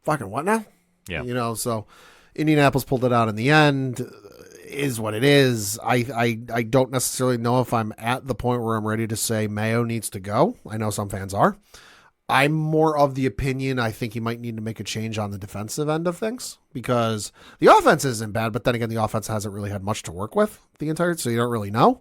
fucking what now? Yeah. So Indianapolis pulled it out in the end. Is what it is. I don't necessarily know if I'm at the point where I'm ready to say Mayo needs to go. I know some fans are. I'm more of the opinion I think he might need to make a change on the defensive end of things because the offense isn't bad, but then again, the offense hasn't really had much to work with the entire, so you don't really know.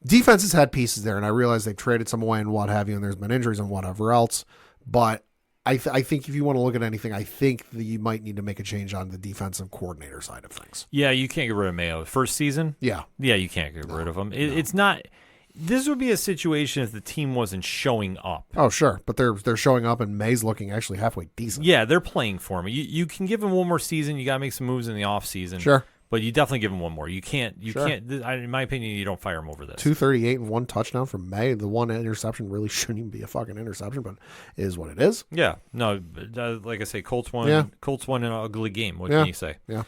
Defense has had pieces there, and I realize they've traded some away and what have you, and there's been injuries and whatever else, but I think if you want to look at anything, I think that you might need to make a change on the defensive coordinator side of things. Yeah, you can't get rid of Mayo. First season? Yeah, you can't get rid of him. It's not. This would be a situation if the team wasn't showing up. Oh, sure, but they're showing up, and May's looking actually halfway decent. Yeah, they're playing for him. You can give him one more season. You got to make some moves in the offseason. Sure. But you definitely give him one more. You can't. In my opinion, you don't fire him over this. 238 and 1 touchdown from May. The one interception really shouldn't even be a fucking interception, but it is what it is. Yeah. No, like I say, Colts won. Yeah. Colts won an ugly game. What can you say? Yeah.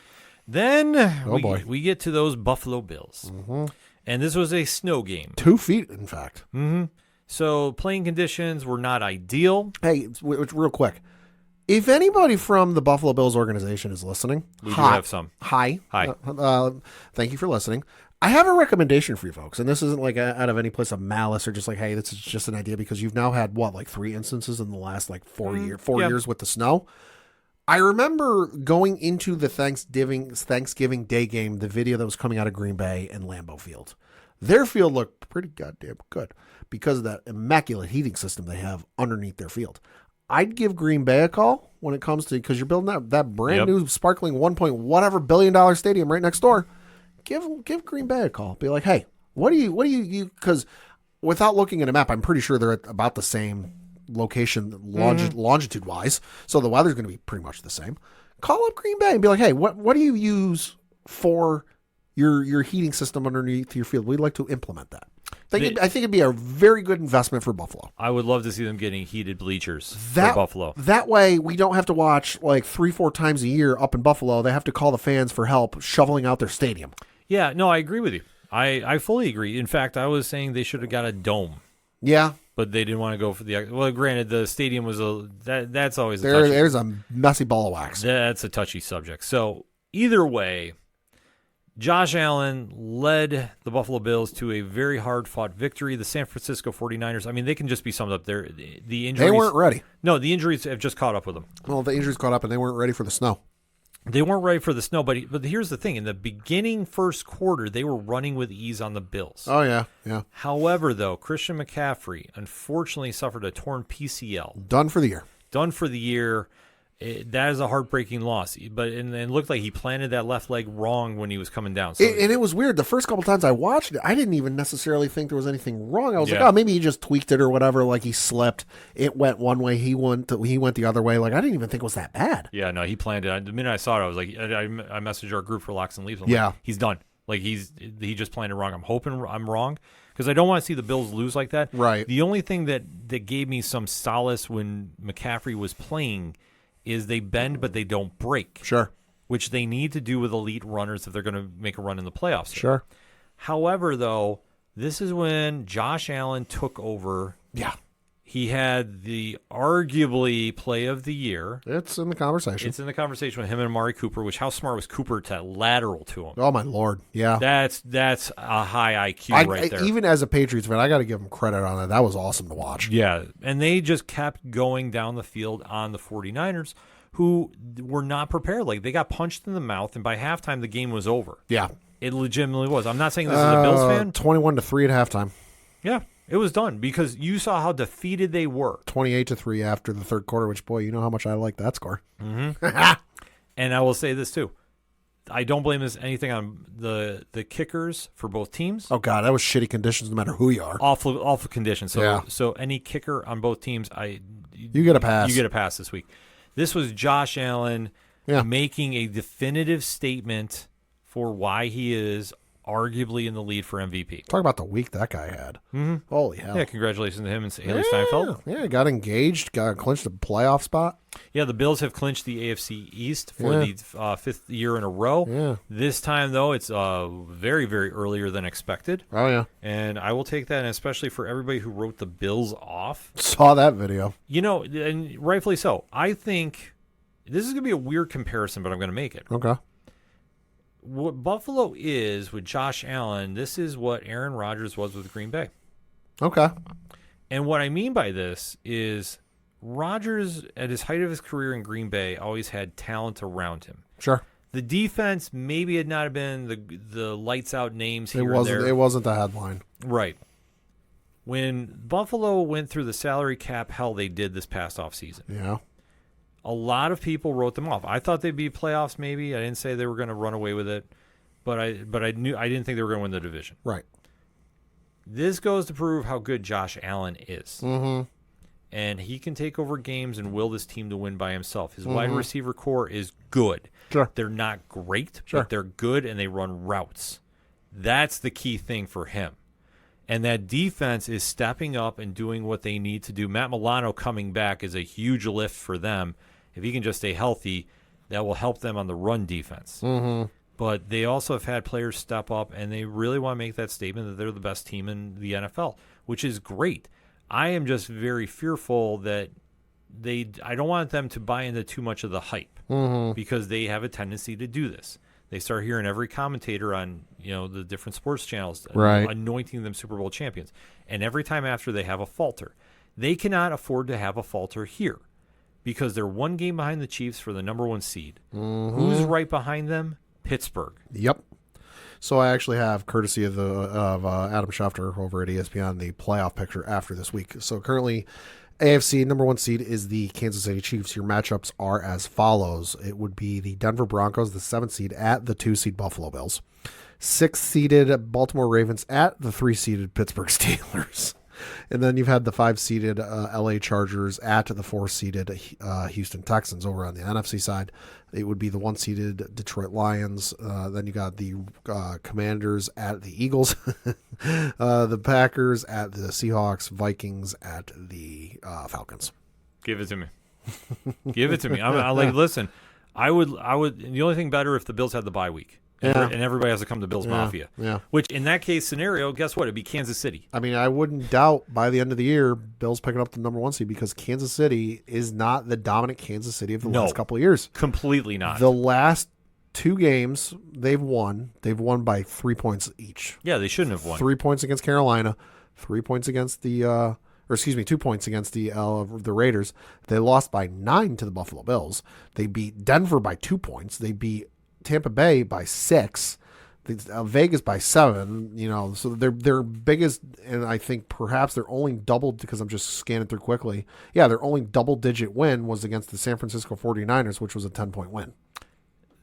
Then boy. we get to those Buffalo Bills. Mm-hmm. And this was a snow game. 2 feet, in fact. Mm-hmm. So playing conditions were not ideal. Hey, real quick. If anybody from the Buffalo Bills organization is listening, We do have some. Hi. Hi. Thank you for listening. I have a recommendation for you folks, and this isn't like out of any place of malice or just like, hey, this is just an idea, because you've now had like 3 instances in the last like 4 years with the snow. I remember going into the Thanksgiving Day game, the video that was coming out of Green Bay and Lambeau Field. Their field looked pretty goddamn good because of that immaculate heating system they have underneath their field. I'd give Green Bay a call when it comes to, because you're building that brand new sparkling $1 billion stadium right next door. Give Green Bay a call. Be like, hey, what do you, because without looking at a map, I'm pretty sure they're at about the same location longitude wise. So the weather's going to be pretty much the same. Call up Green Bay and be like, hey, what do you use for your heating system underneath your field? We'd like to implement that. I think it'd be a very good investment for Buffalo. I would love to see them getting heated bleachers for Buffalo. That way, we don't have to watch like 3-4 times a year up in Buffalo. They have to call the fans for help shoveling out their stadium. Yeah, no, I agree with you. I fully agree. In fact, I was saying they should have got a dome. Yeah. But they didn't want to go for the... Well, granted, the stadium was that's always there's a messy ball of wax. That's a touchy subject. So, either way, Josh Allen led the Buffalo Bills to a very hard-fought victory. The San Francisco 49ers, I mean, they can just be summed up there. The injuries... They weren't ready. No, the injuries have just caught up with them. Well, the injuries caught up, and they weren't ready for the snow. They weren't ready for the snow, but here's the thing. In the beginning first quarter, they were running with ease on the Bills. Oh, yeah. However, though, Christian McCaffrey unfortunately suffered a torn PCL. Done for the year. That is a heartbreaking loss. But it looked like he planted that left leg wrong when he was coming down. So and it was weird. The first couple times I watched it, I didn't even necessarily think there was anything wrong. I was like, oh, maybe he just tweaked it or whatever. Like he slipped. It went one way. He went the other way. Like I didn't even think it was that bad. Yeah, no, he planned it. The minute I saw it, I was like, I messaged our group for Locks and Leaves. I'm like, he's done. Like he just planned it wrong. I'm hoping I'm wrong because I don't want to see the Bills lose like that. Right. The only thing that gave me some solace when McCaffrey was playing is they bend but they don't break. Sure. Which they need to do with elite runners if they're going to make a run in the playoffs. Sure. However, though, this is when Josh Allen took over. Yeah. He had the arguably play of the year. It's in the conversation. It's in the conversation with him and Amari Cooper, which how smart was Cooper to lateral to him? Oh, my Lord. Yeah. That's a high IQ right there. Even as a Patriots fan, I got to give him credit on that. That was awesome to watch. Yeah, and they just kept going down the field on the 49ers, who were not prepared. Like, they got punched in the mouth, and by halftime, the game was over. Yeah. It legitimately was. I'm not saying this is a Bills fan. 21-3 at halftime. Yeah. It was done because you saw how defeated they were. 28-3 after the third quarter, which, boy, you know how much I like that score. Mm-hmm. And I will say this, too. I don't blame anything on the kickers for both teams. Oh, God, that was shitty conditions no matter who you are. Awful conditions. So, yeah. So any kicker on both teams, you get a pass. You get a pass this week. This was Josh Allen making a definitive statement for why he is arguably in the lead for MVP. Talk about the week that guy had. Mm-hmm. Holy hell. Yeah, congratulations to him and Haley Steinfeld. Yeah, got engaged, clinched a playoff spot. Yeah, the Bills have clinched the AFC East for the 5th year in a row. Yeah. This time, though, it's very, very earlier than expected. Oh, yeah. And I will take that, and especially for everybody who wrote the Bills off. Saw that video. You know, and rightfully so. I think this is going to be a weird comparison, but I'm going to make it. Okay. What Buffalo is with Josh Allen, this is what Aaron Rodgers was with Green Bay. Okay. And what I mean by this is Rodgers, at his height of his career in Green Bay, always had talent around him. Sure. The defense maybe had not been the lights-out names here and there. It wasn't the headline. Right. When Buffalo went through the salary cap hell they did this past offseason. Yeah. A lot of people wrote them off. I thought they'd be playoffs maybe. I didn't say they were going to run away with it, but I didn't think they were going to win the division. Right. This goes to prove how good Josh Allen is. Mm-hmm. And he can take over games and will this team to win by himself. His wide receiver core is good. Sure. They're not great, but they're good and they run routes. That's the key thing for him. And that defense is stepping up and doing what they need to do. Matt Milano coming back is a huge lift for them. If he can just stay healthy, that will help them on the run defense. Mm-hmm. But they also have had players step up, and they really want to make that statement that they're the best team in the NFL, which is great. I am just very fearful that I don't want them to buy into too much of the hype because they have a tendency to do this. They start hearing every commentator on the different sports channels Right. anointing them Super Bowl champions. And every time after they have a falter. They cannot afford to have a falter here because they're one game behind the Chiefs for the number 1 seed. Who's right behind them? Pittsburgh. Yep. So I actually have, courtesy of Adam Schefter over at ESPN, the playoff picture after this week. So currently, AFC number 1 seed is the Kansas City Chiefs. Your matchups are as follows. It would be the Denver Broncos, the 7th seed, at the 2 seed Buffalo Bills. 6th seeded Baltimore Ravens at the 3 seeded Pittsburgh Steelers. And then you've had the 5 seeded LA Chargers at the 4 seeded Houston Texans over on the NFC side. It would be the 1 seeded Detroit Lions. Then you got the Commanders at the Eagles, the Packers at the Seahawks, Vikings at the Falcons. Give it to me. Give it to me. I like. Listen, I would. The only thing better if the Bills had the bye week. And everybody has to come to Bills Mafia. Yeah. Which, in that case scenario, guess what? It'd be Kansas City. I mean, I wouldn't doubt by the end of the year, Bills picking up the number 1 seed because Kansas City is not the dominant Kansas City of the last couple of years. Completely not. The last 2 games they've won by 3 points each. Yeah, they shouldn't have won. 3 points against Carolina, 3 points against 2 points against the Raiders. They lost by 9 to the Buffalo Bills. They beat Denver by 2 points. They beat Tampa Bay by 6, Vegas by 7. So their biggest, and I think perhaps their only doubled, because I'm just scanning through quickly. Yeah, their only double-digit win was against the San Francisco 49ers, which was a 10-point win.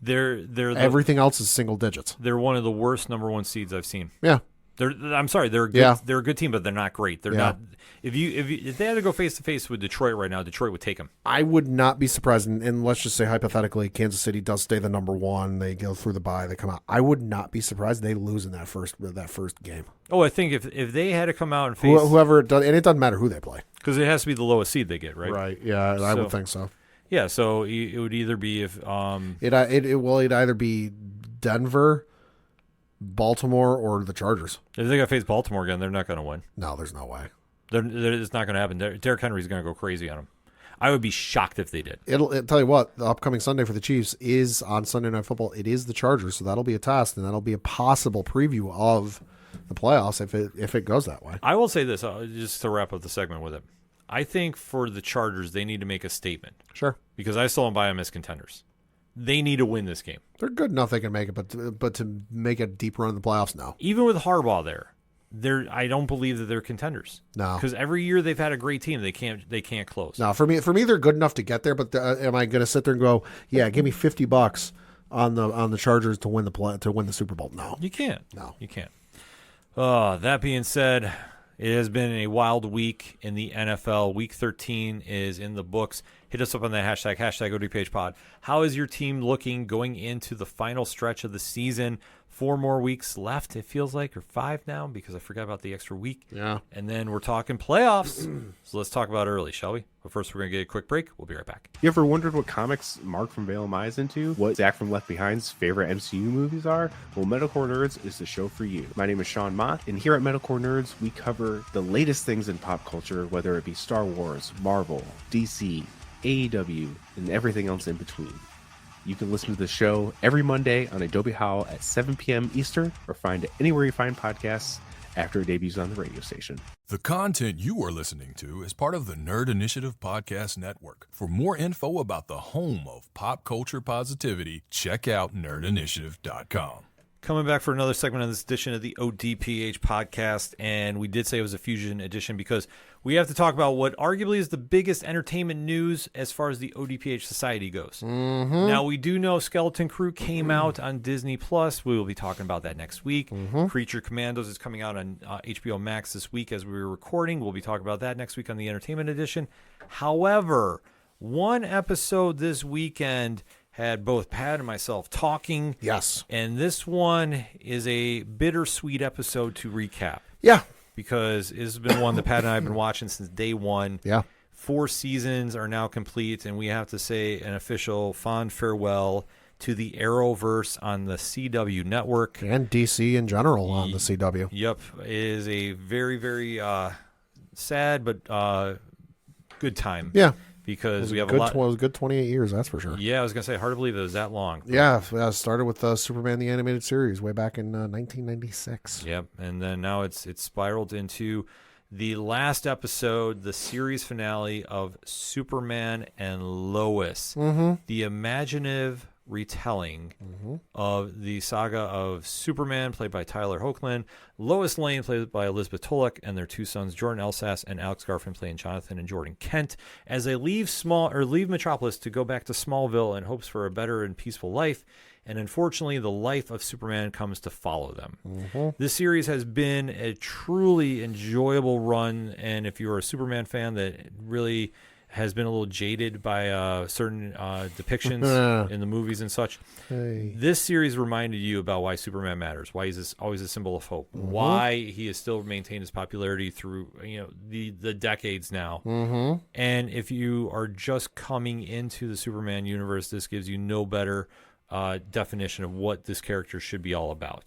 Everything else is single digits. They're one of the worst number 1 seeds I've seen. Yeah. I'm sorry, they're good. Yeah. They're a good team, but they're not great. They're not. If they had to go face to face with Detroit right now, Detroit would take them. I would not be surprised, and let's just say hypothetically, Kansas City does stay the number 1. They go through the bye, they come out. I would not be surprised they lose in that first game. Oh, I think if they had to come out and face whoever it does, and it doesn't matter who they play, because it has to be the lowest seed they get, right? Right. Yeah, I would think so. Yeah. So it would either be it'd either be Denver, Baltimore, or the Chargers. If they got to face Baltimore again, they're not going to win. No, there's no way. It's not going to happen. Derrick Henry's going to go crazy on them. I would be shocked if they did. It'll tell you what, the upcoming Sunday for the Chiefs is on Sunday Night Football. It is the Chargers, so that'll be a test, and that'll be a possible preview of the playoffs if it goes that way. I will say this, just to wrap up the segment with it. I think for the Chargers, they need to make a statement. Sure. Because I still don't buy them as contenders. They need to win this game. They're good enough they can make it, but to make a deep run in the playoffs, no. Even with Harbaugh there, I don't believe that they're contenders. No, because every year they've had a great team, they can't close. No, for me, they're good enough to get there. But am I going to sit there and go, yeah, give me $50 on the Chargers to win the Super Bowl? No, you can't. No, you can't. That being said, it has been a wild week in the NFL. Week 13 is in the books. Hit us up on that hashtag ODPHpod. How is your team looking going into the final stretch of the season? 4 more weeks left, it feels like, or 5 now, because I forgot about the extra week. Yeah. And then we're talking playoffs. So let's talk about it early, shall we? But first, we're going to get a quick break. We'll be right back. You ever wondered what comics Mark from Vale Mai is into? What Zach from Left Behind's favorite MCU movies are? Well, Metalcore Nerds is the show for you. My name is Sean Mott, and here at Metalcore Nerds, we cover the latest things in pop culture, whether it be Star Wars, Marvel, DC, AEW, and everything else in between. You can listen to the show every Monday on Adobe Howl at 7 p.m. Eastern, or find it anywhere you find podcasts after it debuts on the radio station. The content you are listening to is part of the Nerd Initiative Podcast Network. For more info about the home of pop culture positivity, check out nerdinitiative.com. Coming back for another segment on this edition of the ODPH podcast, and we did say it was a fusion edition because we have to talk about what arguably is the biggest entertainment news as far as the ODPH society goes. Mm-hmm. Now, we do know Skeleton Crew came out on Disney+. We will be talking about that next week. Mm-hmm. Creature Commandos is coming out on HBO Max this week as we were recording. We'll be talking about that next week on the entertainment edition. However, one episode this weekend had both Pat and myself talking. Yes. And this one is a bittersweet episode to recap. Yeah. Because this has been one that Pat and I have been watching since day one. Yeah. 4 seasons are now complete, and we have to say an official fond farewell to the Arrowverse on the CW network. And DC in general on the CW. Yep. It is a very, very sad but good time. Yeah. because we have good, a lot. It was a good 28 years, that's for sure. Yeah, I was gonna say hard to believe it was that long. Yeah, it started with Superman the Animated Series way back in 1996. Yep, and then now it's spiraled into the last episode, the series finale of Superman and Lois, the imaginative retelling of the saga of Superman, played by Tyler Hoechlin, Lois Lane, played by Elizabeth Tulloch, and their two sons, Jordan Elsass and Alex Garfin, playing Jonathan and Jordan Kent, as they leave Metropolis to go back to Smallville in hopes for a better and peaceful life. And unfortunately, the life of Superman comes to follow them. This series has been a truly enjoyable run, and if you're a Superman fan that really has been a little jaded by certain depictions in the movies and such, this series reminded you about why Superman matters, why he's always a symbol of hope, why he has still maintained his popularity through the decades now. And if you are just coming into the Superman universe, this gives you no better definition of what this character should be all about.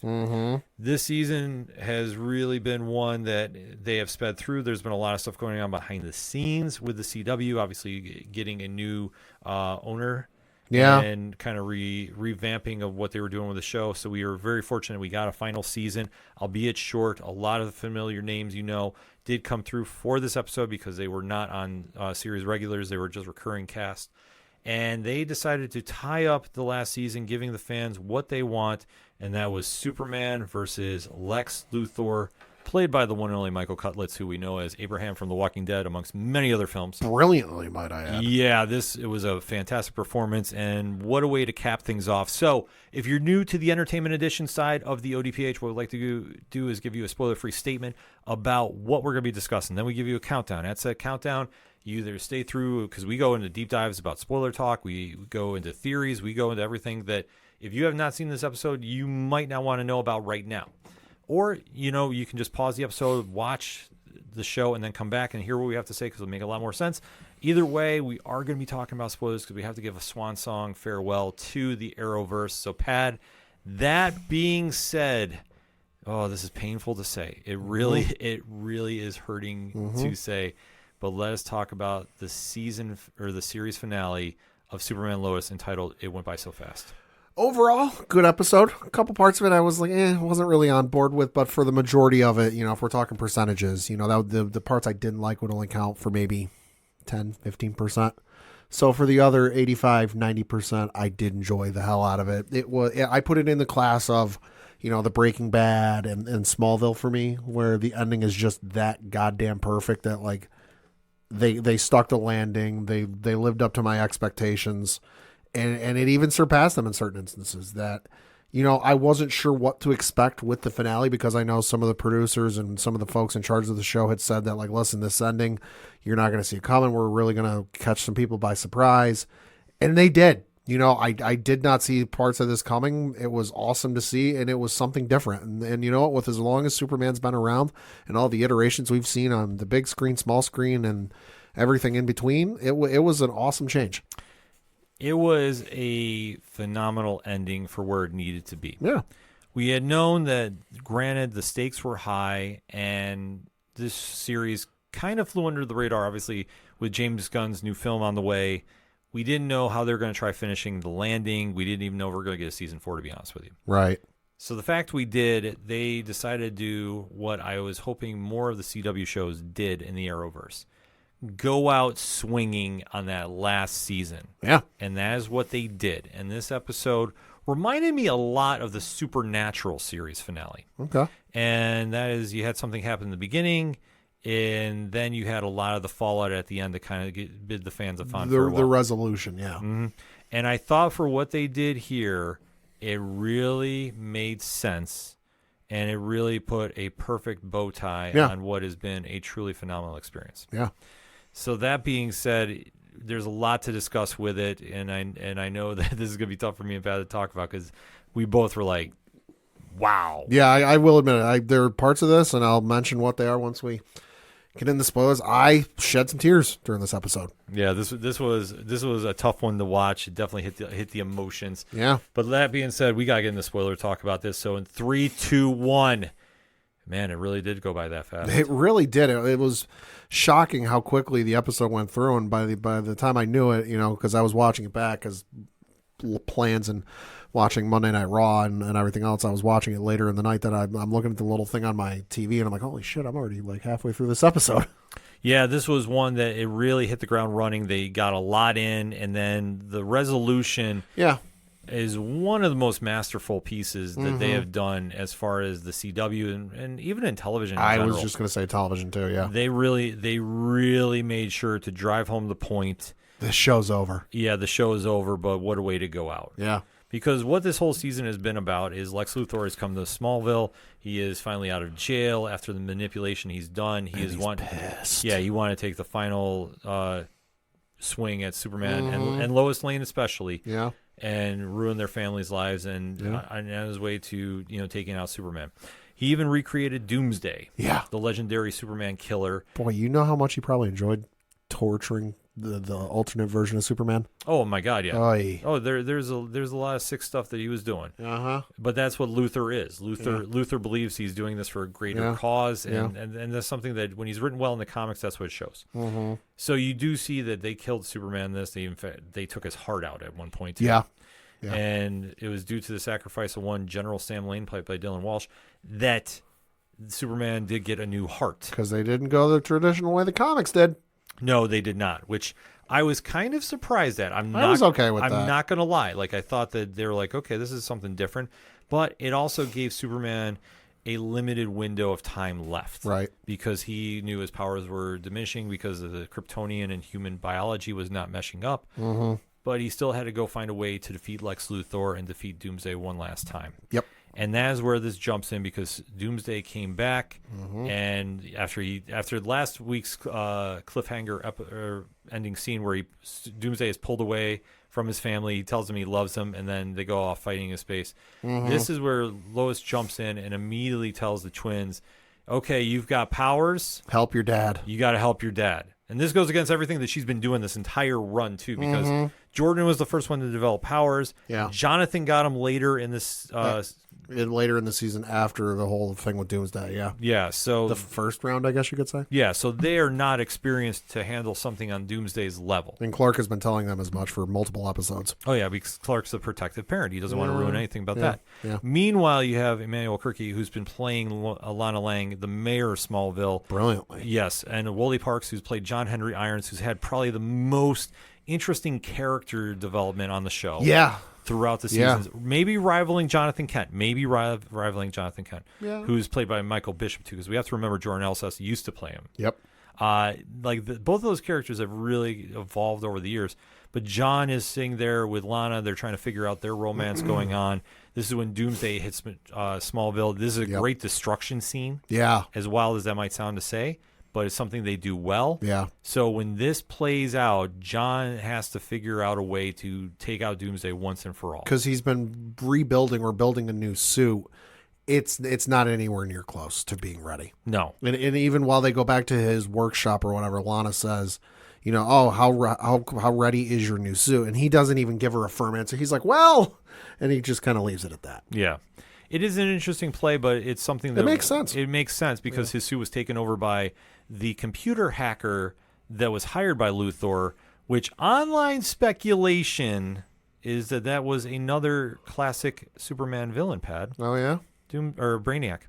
This season has really been one that they have sped through. There's been a lot of stuff going on behind the scenes with the CW, obviously getting a new owner and kind of revamping of what they were doing with the show. So we were very fortunate we got a final season, albeit short. A lot of the familiar names did come through for this episode because they were not on series regulars. They were just recurring cast. And they decided to tie up the last season, giving the fans what they want, and that was Superman versus Lex Luthor, played by the one and only Michael Cutlitz, who we know as Abraham from The Walking Dead, amongst many other films. Brilliantly, might I add. Yeah, it was a fantastic performance, and what a way to cap things off. So, if you're new to the Entertainment Edition side of the ODPH, what we'd like to do is give you a spoiler-free statement about what we're going to be discussing. Then we give you a countdown. That's a countdown. You either stay through, because we go into deep dives about spoiler talk, we go into theories, we go into everything that if you have not seen this episode, you might not want to know about right now. Or, you can just pause the episode, watch the show, and then come back and hear what we have to say, because it'll make a lot more sense. Either way, we are going to be talking about spoilers because we have to give a swan song farewell to the Arrowverse. So, Pad, that being said, this is painful to say. It really is hurting to say. But let us talk about the season or the series finale of Superman Lois, entitled "It Went By So Fast." Overall, good episode. A couple parts of it I was like, wasn't really on board with, but for the majority of it, if we're talking percentages, that the parts I didn't like would only count for maybe 10, 15%. So for the other 85, 90%, I did enjoy the hell out of it. I put it in the class of, the Breaking Bad and Smallville for me, where the ending is just that goddamn perfect that like they stuck the landing. They lived up to my expectations. And it even surpassed them in certain instances that, I wasn't sure what to expect with the finale, because I know some of the producers and some of the folks in charge of the show had said that, like, listen, this ending, you're not going to see it coming. We're really going to catch some people by surprise. And they did. I did not see parts of this coming. It was awesome to see, and it was something different. And you know what? With as long as Superman's been around and all the iterations we've seen on the big screen, small screen, and everything in between, it was an awesome change. It was a phenomenal ending for where it needed to be. Yeah. We had known that, granted, the stakes were high, and this series kind of flew under the radar, obviously, with James Gunn's new film on the way. We didn't know how they were going to try finishing the landing. We didn't even know if we were going to get a season 4, to be honest with you. Right. So the fact we did, they decided to do what I was hoping more of the CW shows did in the Arrowverse. Go out swinging on that last season. Yeah. And that is what they did. And this episode reminded me a lot of the Supernatural series finale. Okay. And that is, you had something happen in the beginning, and then you had a lot of the fallout at the end to kind of bid the fans a fond farewell. The resolution, yeah. Mm-hmm. And I thought for what they did here, it really made sense, and it really put a perfect bow tie on what has been a truly phenomenal experience. Yeah. So that being said, there's a lot to discuss with it, and I know that this is going to be tough for me and Pat to talk about, because we both were like, wow. Yeah, I will admit it. There are parts of this, and I'll mention what they are once we get into spoilers. I shed some tears during this episode. Yeah, this was a tough one to watch. It definitely hit the emotions. Yeah. But that being said, we got to get into spoiler talk about this. So in 3, 2, 1, Man, it really did go by that fast. It really did. It was shocking how quickly the episode went through, and by the time I knew it, because I was watching it back as plans and watching Monday Night Raw and everything else, I was watching it later in the night that I'm looking at the little thing on my TV, and I'm like, holy shit, I'm already like halfway through this episode. Yeah, this was one that it really hit the ground running. They got a lot in, and then the resolution is one of the most masterful pieces that they have done as far as the CW and even in television in general. Was just going to say television too, yeah. They really made sure to drive home the point. This show's over. Yeah, the show is over, but what a way to go out. Yeah. Because what this whole season has been about is Lex Luthor has come to Smallville. He is finally out of jail after the manipulation he's done. He's pissed. Yeah, you want to take the final swing at Superman and Lois Lane especially. Yeah. And ruin their families' lives and on his way to taking out Superman. He even recreated Doomsday. Yeah. The legendary Superman killer. Boy, you know how much he probably enjoyed torturing the alternate version of Superman? Oh my God, yeah. Oy. Oh, there's a lot of sick stuff that he was doing. But that's what Luthor is. Luthor believes he's doing this for a greater cause, and that's something that when he's written well in the comics, that's what it shows. So you do see that they killed Superman. They took his heart out at one point. Too. Yeah. And it was due to the sacrifice of one General Sam Lane, played by Dylan Walsh, that Superman did get a new heart. Because they didn't go the traditional way the comics did. No, they did not, which I was kind of surprised at. I was okay with that. I'm not going to lie. Like, I thought that they were like, okay, this is something different. But it also gave Superman a limited window of time left. Right. Because he knew his powers were diminishing because of the Kryptonian and human biology was not meshing up. But he still had to go find a way to defeat Lex Luthor and defeat Doomsday one last time. Yep. And that is where this jumps in because Doomsday came back, and after last week's cliffhanger ending scene where Doomsday is pulled away from his family, he tells him he loves them, and then they go off fighting in space. This is where Lois jumps in and immediately tells the twins, "Okay, you've got powers. Help your dad. You got to help your dad." And this goes against everything that she's been doing this entire run too, because Jordan was the first one to develop powers. Yeah. Jonathan got them later in this. Later in the season after the whole thing with Doomsday, yeah. Yeah, so the first round, I guess you could say. Yeah, so they are not experienced to handle something on Doomsday's level. And Clark has been telling them as much for multiple episodes. Oh yeah, because Clark's a protective parent. He doesn't want to ruin anything about that. Yeah. Meanwhile, you have Emmanuel Kirky, who's been playing Alana Lang, the mayor of Smallville. Brilliantly. Yes, and Wooly Parks, who's played John Henry Irons, who's had probably the most interesting character development on the show. Yeah. Throughout the seasons, maybe rivaling Jonathan Kent, who's played by Michael Bishop too, because we have to remember Jordan Elsass used to play him. Yep. Both of those characters have really evolved over the years. But John is sitting there with Lana. They're trying to figure out their romance going on. This is when Doomsday hits Smallville. This is a great destruction scene. Yeah. As wild as that might sound to say, but it's something they do well. Yeah. So when this plays out, John has to figure out a way to take out Doomsday once and for all. Because he's been rebuilding or building a new suit. It's not anywhere near close to being ready. No. And even while they go back to his workshop or whatever, Lana says, how ready is your new suit? And he doesn't even give her a firm answer. He's like, well, and he just kind of leaves it at that. Yeah. It is an interesting play, but it's something that... It makes sense. It makes sense because his suit was taken over by the computer hacker that was hired by Luthor, which online speculation is that was another classic Superman villain, Pad. Oh, yeah? Brainiac.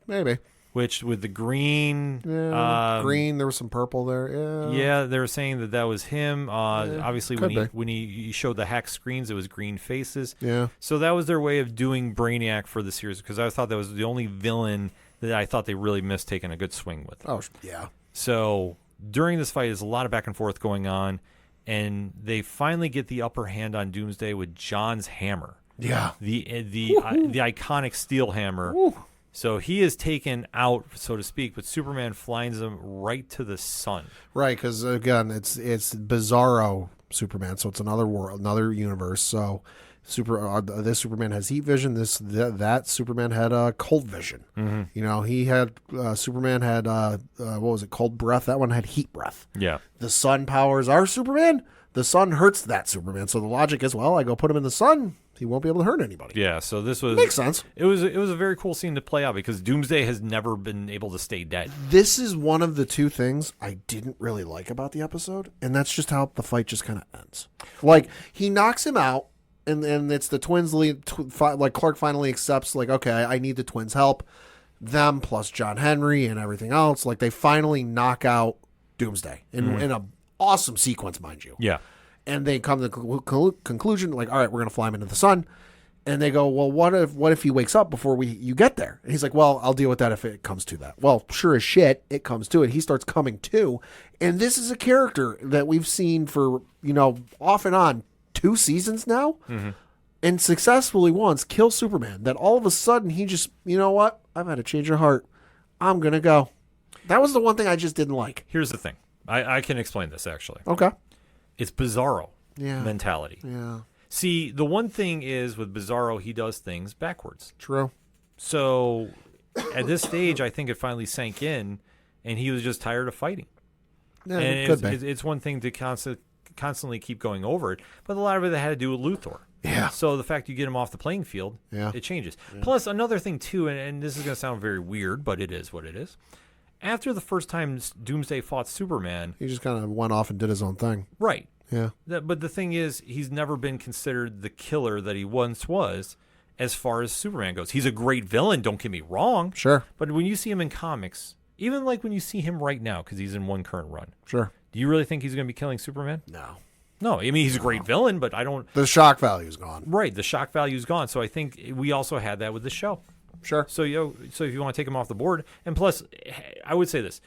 Maybe. Which with the green... green, there was some purple there. Yeah. Yeah, they were saying that was him. Obviously, when he showed the hack screens, it was green faces. Yeah. So that was their way of doing Brainiac for the series, because I thought that was the only villain that I thought they really missed taking a good swing with. Oh, yeah. So during this fight, there's a lot of back and forth going on, and they finally get the upper hand on Doomsday with John's hammer. Yeah. The iconic steel hammer. Woo. So he is taken out, so to speak, but Superman flies him right to the sun. Right, because again, it's Bizarro Superman, so it's another world, another universe. So this Superman has heat vision. That Superman had cold vision. Mm-hmm. He had Superman had what was it? Cold breath. That one had heat breath. Yeah. The sun powers our Superman. The sun hurts that Superman. So the logic is, well, I go put him in the sun. he won't be able to hurt anybody. Yeah, so this was Makes sense. It was a very cool scene to play out because Doomsday has never been able to stay dead. This is one of the two things I didn't really like about the episode, and that's just how the fight just kind of ends. Like, he knocks him out, and it's the twins like Clark finally accepts, like, okay, I need the twins' help. Them plus John Henry and everything else, like, they finally knock out Doomsday in a awesome sequence, mind you. Yeah. And they come to the conclusion, like, all right, we're going to fly him into the sun. And they go, well, what if he wakes up before you get there? And he's like, well, I'll deal with that if it comes to that. Well, sure as shit, it comes to it. He starts coming to. And this is a character that we've seen for, off and on 2 seasons now. Mm-hmm. And successfully once kill Superman. That all of a sudden he just, you know what? I've had a change of heart. I'm going to go. That was the one thing I just didn't like. Here's the thing. I can explain this, actually. Okay. It's Bizarro mentality. Yeah. See, the one thing is with Bizarro, he does things backwards. True. So at this stage, I think it finally sank in, and he was just tired of fighting. Yeah, and it could be. it's one thing to constantly keep going over it, but a lot of it had to do with Luthor. Yeah. So the fact you get him off the playing field, it changes. Yeah. Plus, another thing, too, and this is going to sound very weird, but it is what it is. After the first time Doomsday fought Superman, he just kind of went off and did his own thing. Right. Yeah. But the thing is, he's never been considered the killer that he once was as far as Superman goes. He's a great villain, don't get me wrong. Sure. But when you see him in comics, even like when you see him right now, because he's in one current run. Sure. Do you really think he's going to be killing Superman? No, I mean, he's a great villain, but I don't... The shock value's gone. Right, the shock value's gone. So I think we also had that with the show. Sure. So if you want to take him off the board, and plus, I would say this.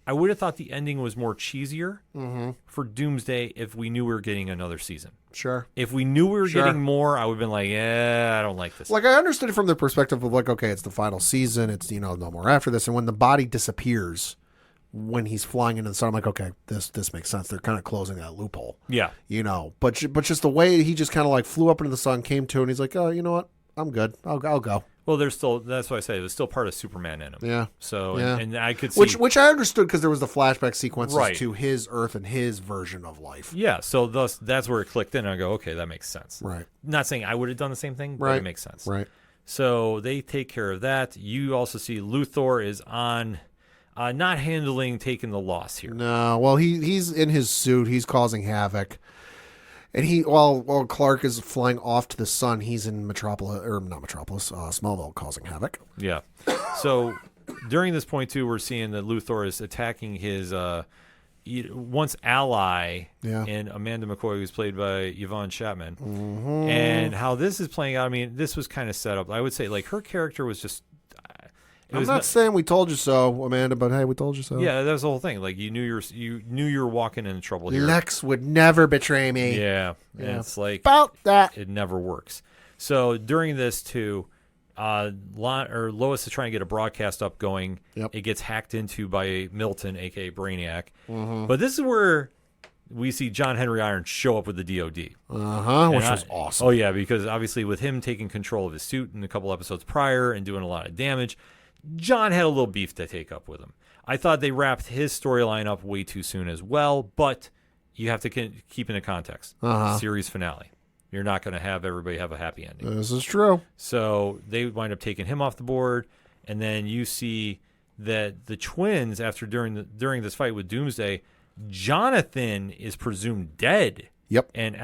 I would have thought the ending was more cheesier for Doomsday if we knew we were getting another season. Sure. If we knew we were getting more, I would have been like, I don't like this. Like, I understood it from the perspective of, like, okay, it's the final season. It's, no more after this. And when the body disappears, when he's flying into the sun, I'm like, okay, this makes sense. They're kind of closing that loophole. Yeah. But just the way he just kind of, like, flew up into the sun, came to, and he's like, oh, you know what? I'm good. I'll go. Well, that's why I say it was still part of Superman in him. Yeah. So, yeah. And I could see. Which I understood because there was the flashback sequences right. to his Earth and his version of life. Yeah. So that's where it clicked in. And I go, okay, that makes sense. Right. Not saying I would have done the same thing, but right. it makes sense. Right. So they take care of that. You also see Luthor is on, not taking the loss here. No. Well, he's in his suit. He's causing havoc. And while Clark is flying off to the sun, he's in Smallville, causing havoc. Yeah. So during this point, too, we're seeing that Luthor is attacking his once ally in Amanda McCoy, who's played by Yvonne Chapman. Mm-hmm. And how this is playing out, I mean, this was kind of set up. I would say, like, her character was just... I'm not saying we told you so, Amanda, but hey, we told you so. Yeah, that was the whole thing. Like, you knew you were walking into trouble here. Lex would never betray me. Yeah. And it's like about that. It never works. So during this too, Lois is trying to get a broadcast up going. Yep. It gets hacked into by Milton, aka Brainiac. Mm-hmm. But this is where we see John Henry Irons show up with the DOD. Which was awesome. Oh yeah, because obviously with him taking control of his suit in a couple episodes prior and doing a lot of damage, John had a little beef to take up with him. I thought they wrapped his storyline up way too soon as well, but you have to keep in the context. Series finale. You're not going to have everybody have a happy ending. This is true. So they wind up taking him off the board, and then you see that the twins, during this fight with Doomsday, Jonathan is presumed dead. Yep. And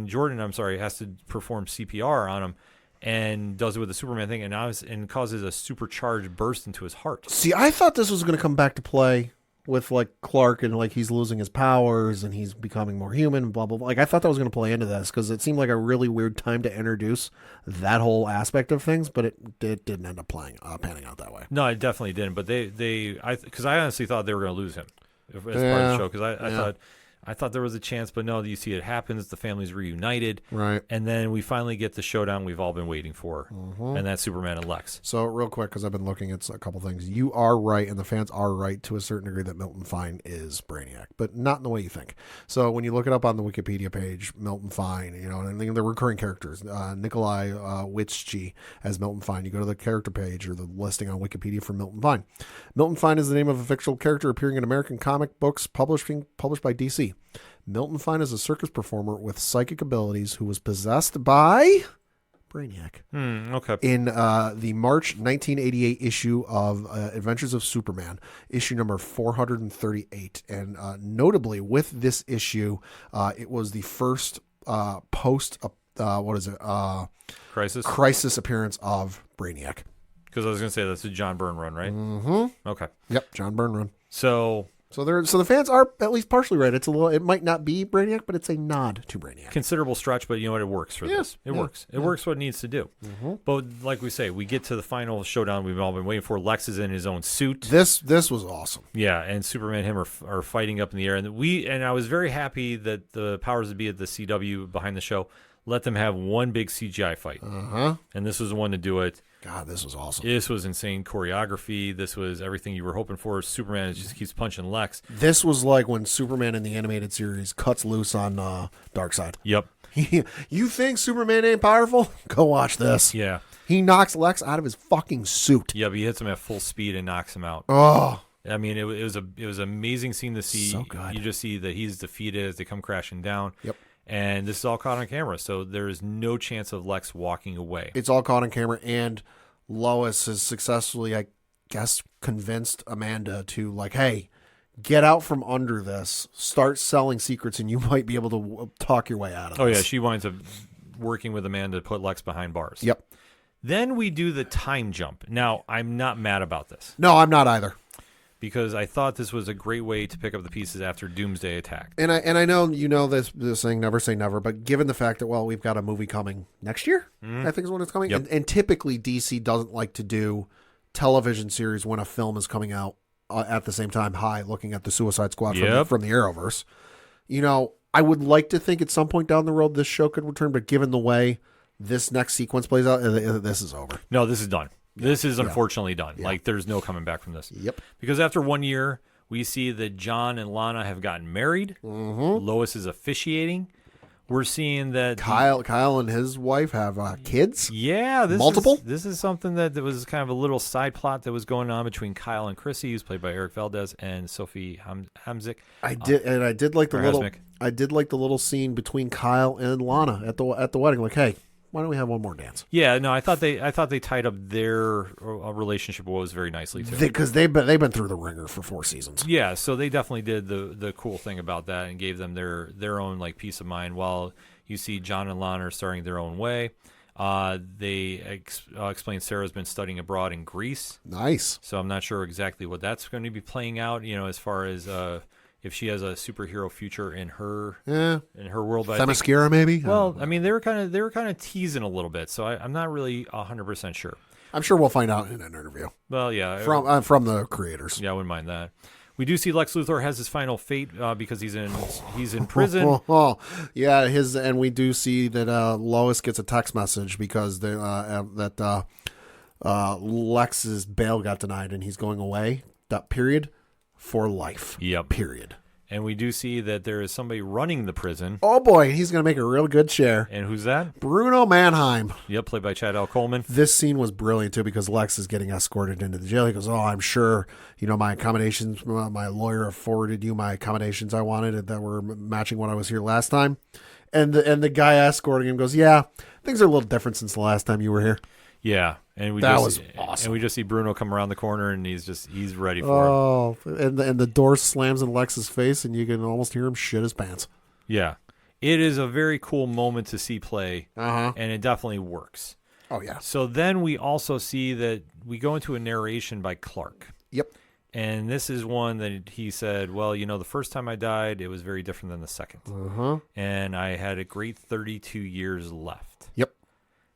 Jordan, has to perform CPR on him. And does it with the Superman thing, and causes a supercharged burst into his heart. See, I thought this was going to come back to play with, like, Clark and, like, he's losing his powers and he's becoming more human, blah, blah, blah. Like, I thought that was going to play into this because it seemed like a really weird time to introduce that whole aspect of things, but it didn't end up panning out that way. No, it definitely didn't. But because I honestly thought they were going to lose him as part of the show because I thought there was a chance, but no, you see it happens. The family's reunited. Right. And then we finally get the showdown we've all been waiting for, and that's Superman and Lex. So real quick, because I've been looking at a couple things. You are right, and the fans are right to a certain degree that Milton Fine is Brainiac, but not in the way you think. So when you look it up on the Wikipedia page, Milton Fine, and the recurring characters, Nikolai Witschi as Milton Fine. You go to the character page or the listing on Wikipedia for Milton Fine. Milton Fine is the name of a fictional character appearing in American comic books published by DC. 3. Milton Fine is a circus performer with psychic abilities who was possessed by Brainiac. Okay. In the March 1988 issue of Adventures of Superman, issue number 438. And notably, with this issue, it was the first post, crisis appearance of Brainiac. Because I was going to say that's a John Byrne run, right? Mm-hmm. Okay. Yep, John Byrne run. So the fans are at least partially right. It might not be Brainiac, but it's a nod to Brainiac. considerable stretch, but you know what? It works for this. It works. It works what it needs to do. But like we say, we get to the final showdown we've all been waiting for. Lex is in his own suit. This was awesome. Yeah, and Superman and him are fighting up in the air. And I was very happy that the powers that be at the CW behind the show let them have one big CGI fight. And this was the one to do it. God, this was awesome. This was insane choreography. This was everything you were hoping for. Superman just keeps punching Lex. This was like when Superman in the animated series cuts loose on Darkseid. Yep. You think Superman ain't powerful? Go watch this. Yeah. He knocks Lex out of his fucking suit. Yeah, but he hits him at full speed and knocks him out. Oh, I mean, it was an amazing scene to see. So good. You just see that he's defeated as they come crashing down. Yep. And this is all caught on camera, so there is no chance of Lex walking away. it's all caught on camera, and Lois has successfully, I guess, convinced Amanda to, like, hey, get out from under this, start selling secrets, and you might be able to talk your way out of this. Oh, yeah, she winds up working with Amanda to put Lex behind bars. Yep. Then we do the time jump. Now, I'm not mad about this, No, I'm not either. because I thought this was a great way to pick up the pieces after Doomsday attack. And I know this saying, never say never, but given the fact that, well, we've got a movie coming next year, I think is when it's coming. Yep. And typically DC doesn't like to do television series when a film is coming out at the same time. Looking at the Suicide Squad from the Arrowverse. You know, I would like to think at some point down the road this show could return, but given the way this next sequence plays out, this is over. No, this is done. This is unfortunately done. Yeah. Like, there's no coming back from this. Yep. Because after 1 year, we see that John and Lana have gotten married. Lois is officiating. We're seeing that Kyle and his wife have kids. Yeah, multiple. This is something that was kind of a little side plot that was going on between Kyle and Chrissy, who's played by Eric Valdez, and Sophie Hamzik. I did like the little scene between Kyle and Lana at the wedding. Like, hey, why don't we have one more dance? Yeah, no, I thought they tied up their relationship was very nicely too. Because they've been through the ringer for 4 seasons. Yeah, so they definitely did the cool thing about that and gave them their own like peace of mind. While you see John and Lana are starting their own way, they explain Sarah's been studying abroad in Greece. Nice. So I'm not sure exactly what that's going to be playing out. You know, as far as if she has a superhero future in her world. Themyscira, maybe. Well, I mean, they were kind of teasing a little bit, so I'm not really 100% sure. I'm sure we'll find out in an interview. Well, yeah, from the creators. Yeah, I wouldn't mind that. We do see Lex Luthor has his final fate because he's in prison. Yeah, and we do see that Lois gets a text message because Lex's bail got denied and he's going away. That period. For life. Yep. Period. And we do see that there is somebody running the prison. Oh, boy. He's going to make a real good share. And who's that? Bruno Mannheim. Yep, played by Chad L. Coleman. This scene was brilliant, too, because Lex is getting escorted into the jail. He goes, I'm sure, my accommodations, my lawyer forwarded you my accommodations I wanted that were matching what I was here last time. And the guy escorting him goes, yeah, things are a little different since the last time you were here. Yeah, and we was awesome. And we just see Bruno come around the corner, and he's ready for him. Oh, and the door slams in Lex's face, and you can almost hear him shit his pants. Yeah, it is a very cool moment to see play, and it definitely works. Oh yeah. So then we also see that we go into a narration by Clark. Yep. And this is one that he said, well, the first time I died, it was very different than the second. And I had a great 32 years left. Yep.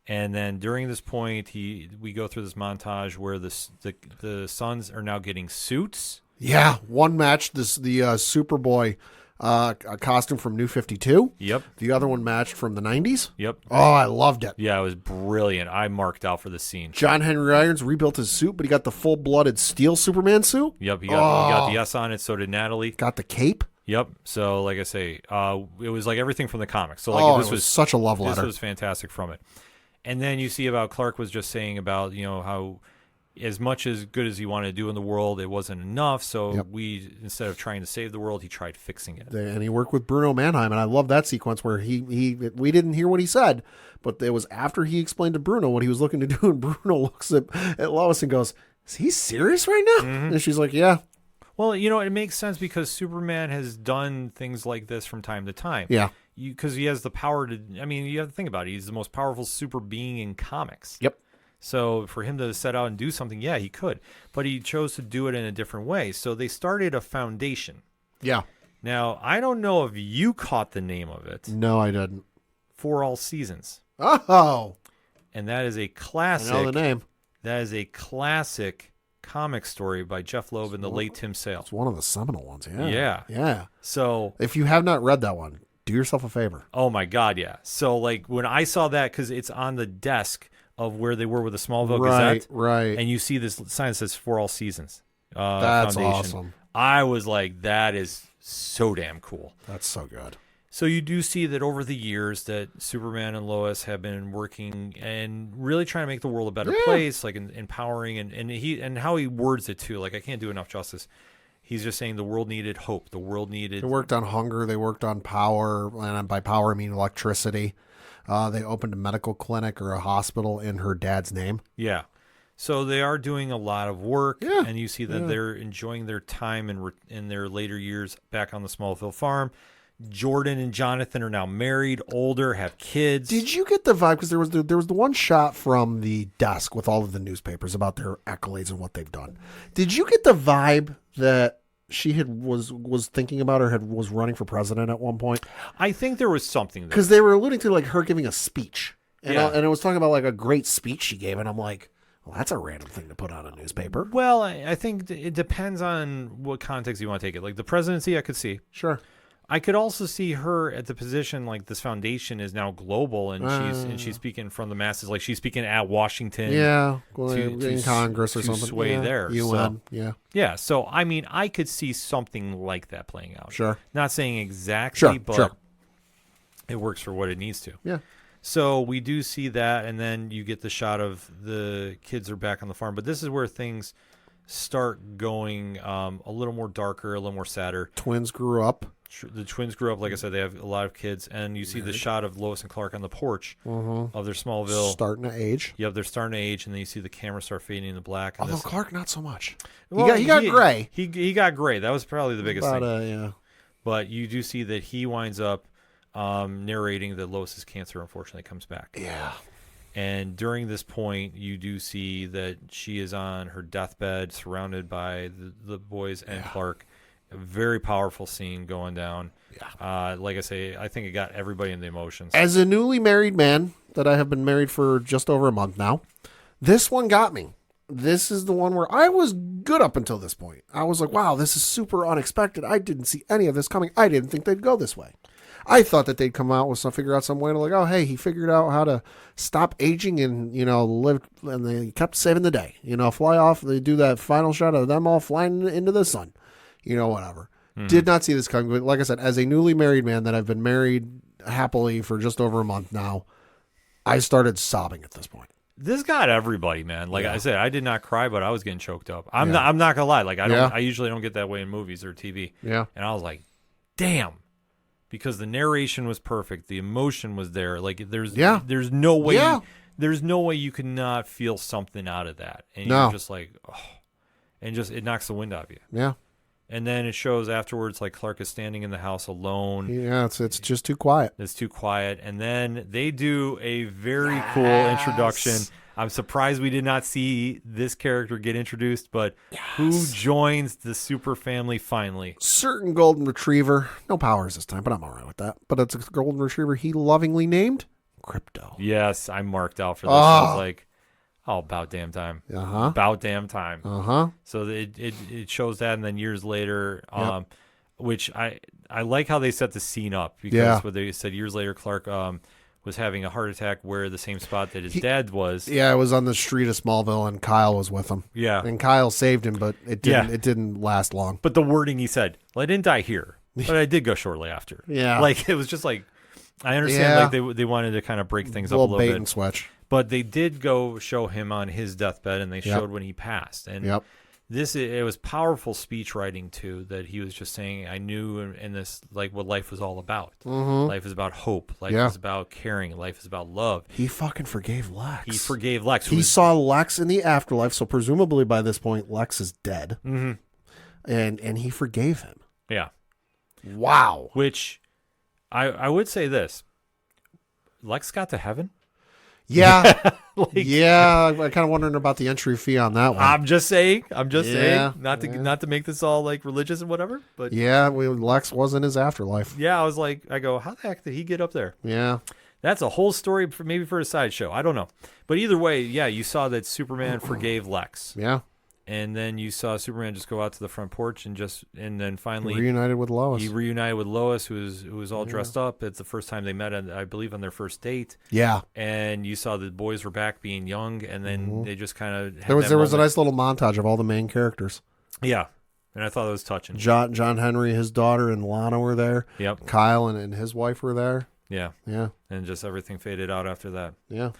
And then during this point, we go through this montage where the Sons are now getting suits. Yeah, one matched the Superboy costume from New 52. Yep. The other one matched from the 90s. Yep. Oh, I loved it. Yeah, it was brilliant. I marked out for the scene. John Henry Irons rebuilt his suit, but he got the full-blooded steel Superman suit. Yep, he got the S on it, so did Natalie. Got the cape. Yep. So, like I say, it was like everything from the comics. So, like, this was such a love letter. This was fantastic from it. And then you see about Clark was just saying about, how as much as good as he wanted to do in the world, it wasn't enough. So Yep. instead of trying to save the world, he tried fixing it. And he worked with Bruno Mannheim, and I love that sequence where we didn't hear what he said, but it was after he explained to Bruno what he was looking to do, and Bruno looks at Lois and goes, "Is he serious right now?" And she's like, "Yeah." Well, it makes sense because Superman has done things like this from time to time. Yeah. Because he has the power to. I mean, you have to think about it. He's the most powerful super being in comics. Yep. So for him to set out and do something, yeah, he could. But he chose to do it in a different way. So they started a foundation. Yeah. Now, I don't know if you caught the name of it. No, I didn't. For All Seasons. Oh. And that is a I classic. know the name. That is a classic comic story by Jeff Loeb and the late Tim Sale. It's one of the seminal ones. Yeah. Yeah. Yeah. So, If you have not read that one, do yourself a favor. oh my God, yeah. So, like, when I saw that, because it's on the desk of where they were with the Smallville Gazette, Right. and you see this sign that says For All Seasons. That's Foundation. awesome. I was like, that is so damn cool. That's so good. So you do see that over the years that Superman and Lois have been working and really trying to make the world a better place, like empowering and how he words it too. Like, I can't do enough justice. He's just saying the world needed hope. The world needed. They worked on hunger. They worked on power. And by power, I mean electricity. They opened a medical clinic or a hospital in her dad's name. Yeah. So they are doing a lot of work, Yeah. and you see that they're enjoying their time in their later years back on the Smallville farm. Jordan and Jonathan are now married, older, have kids. Did you get the vibe? Because there was the one shot from the desk with all of the newspapers about their accolades and what they've done. Did you get the vibe that she was thinking about or was running for president at one point? I think there was something there. Because they were alluding to like her giving a speech, and Yeah. and it was talking about like a great speech she gave, and I'm like, well, that's a random thing to put on a newspaper. Well, I think it depends on what context you want to take it. Like the presidency, I could see. Sure. I could also see her at the position like this foundation is now global, and she's speaking from the masses. Like she's speaking at Washington. Yeah, well, to in Congress or to something. sway yeah. there. UN. So, yeah. yeah. So I mean, I could see something like that playing out. Sure. Not saying exactly, Sure. but Sure. it works for what it needs to. Yeah. So we do see that, and then you get the shot of the kids are back on the farm. But this is where things start going a little more darker, a little more sadder. Twins grew up. The twins grew up, like I said, they have a lot of kids, and you see the shot of Lois and Clark on the porch of their Smallville. Starting to age. Yep, they're starting to age, and then you see the camera start fading into black. And Although Clark, not so much. Well, he got gray. He got gray. That was probably the biggest thing. Yeah. But you do see that he winds up narrating that Lois's cancer unfortunately comes back. Yeah. And during this point, you do see that she is on her deathbed, surrounded by the boys and Clark. A very powerful scene going down. Yeah. Like I say, I think it got everybody in the emotions. As a newly married man that I have been married for just over a month now, this one got me. This is the one where I was good up until this point. I was like, wow, this is super unexpected. I didn't see any of this coming. I didn't think they'd go this way. I thought that they'd come out with figure out some way to like, oh, hey, he figured out how to stop aging and, live, and they kept saving the day. Fly off. They do that final shot of them all flying into the sun. Whatever. Did not see this coming. But like I said, as a newly married man that I've been married happily for just over a month now, I started sobbing at this point. This got everybody, man. Like I said, I did not cry, but I was getting choked up. I'm not gonna lie. Like I usually don't get that way in movies or TV. Yeah. And I was like, damn. Because the narration was perfect, the emotion was there. Like there's no way there's no way you could not feel something out of that. And you're just like, oh, and it knocks the wind out of you. Yeah. And then it shows afterwards like Clark is standing in the house alone. Yeah, it's just too quiet. It's too quiet. And then they do a very cool introduction. I'm surprised we did not see this character get introduced, but who joins the super family finally? Certain golden retriever. No powers this time, but I'm all right with that. But it's a golden retriever he lovingly named Crypto. Yes, I marked out for this. I was like, oh, about damn time. Uh-huh. About damn time. Uh-huh. So it shows that, and then years later, which I like how they set the scene up, because what they said years later, Clark was having a heart attack where the same spot that his dad was. Yeah, it was on the street of Smallville, and Kyle was with him. Yeah. And Kyle saved him, but it didn't last long. But the wording he said, well, I didn't die here, but I did go shortly after. Yeah. Like, it was just like, I understand like they wanted to kind of break things up a little bait bit. and switch. But they did go show him on his deathbed, and they showed when he passed. And it was powerful speech writing too. That he was just saying, I knew in this like what life was all about. Mm-hmm. Life is about hope. Life is about caring. Life is about love. He fucking forgave Lex. He forgave Lex. He saw Lex in the afterlife, so presumably by this point Lex is dead. Mm-hmm. And he forgave him. Yeah. Wow. Which I would say this. Lex got to heaven. Yeah. I'm kind of wondering about the entry fee on that one. I'm just saying. Not to make this all like religious and whatever. But Lex was in his afterlife. Yeah, I go, how the heck did he get up there? Yeah. That's a whole story maybe for a sideshow. I don't know. But either way, yeah, you saw that Superman forgave Lex. Yeah. And then you saw Superman just go out to the front porch and then finally reunited with Lois. He reunited with Lois, who was all dressed up. It's the first time they met, I believe, on their first date. Yeah. And you saw the boys were back being young, and then they just kind of there was a nice little montage of all the main characters. Yeah. And I thought it was touching. John Henry, his daughter, and Lana were there. Yep. Kyle and his wife were there. Yeah. Yeah. And just everything faded out after that. Yeah.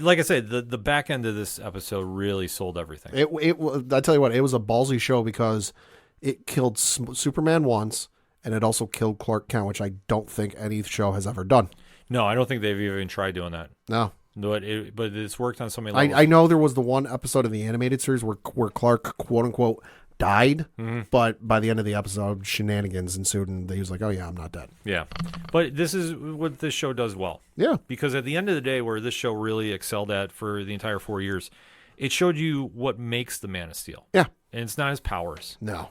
Like I said, the back end of this episode really sold everything. I tell you what, it was a ballsy show because it killed Superman once, and it also killed Clark Kent, which I don't think any show has ever done. No, I don't think they've even tried doing that. No. But it's worked on so many levels. I know there was the one episode of the animated series where Clark, quote unquote, died, but by the end of the episode, shenanigans ensued, and he was like, "Oh yeah, I'm not dead." Yeah, but this is what this show does well. Yeah, because at the end of the day, where this show really excelled at for the entire 4 years, it showed you what makes the Man of Steel. Yeah, and it's not his powers. No,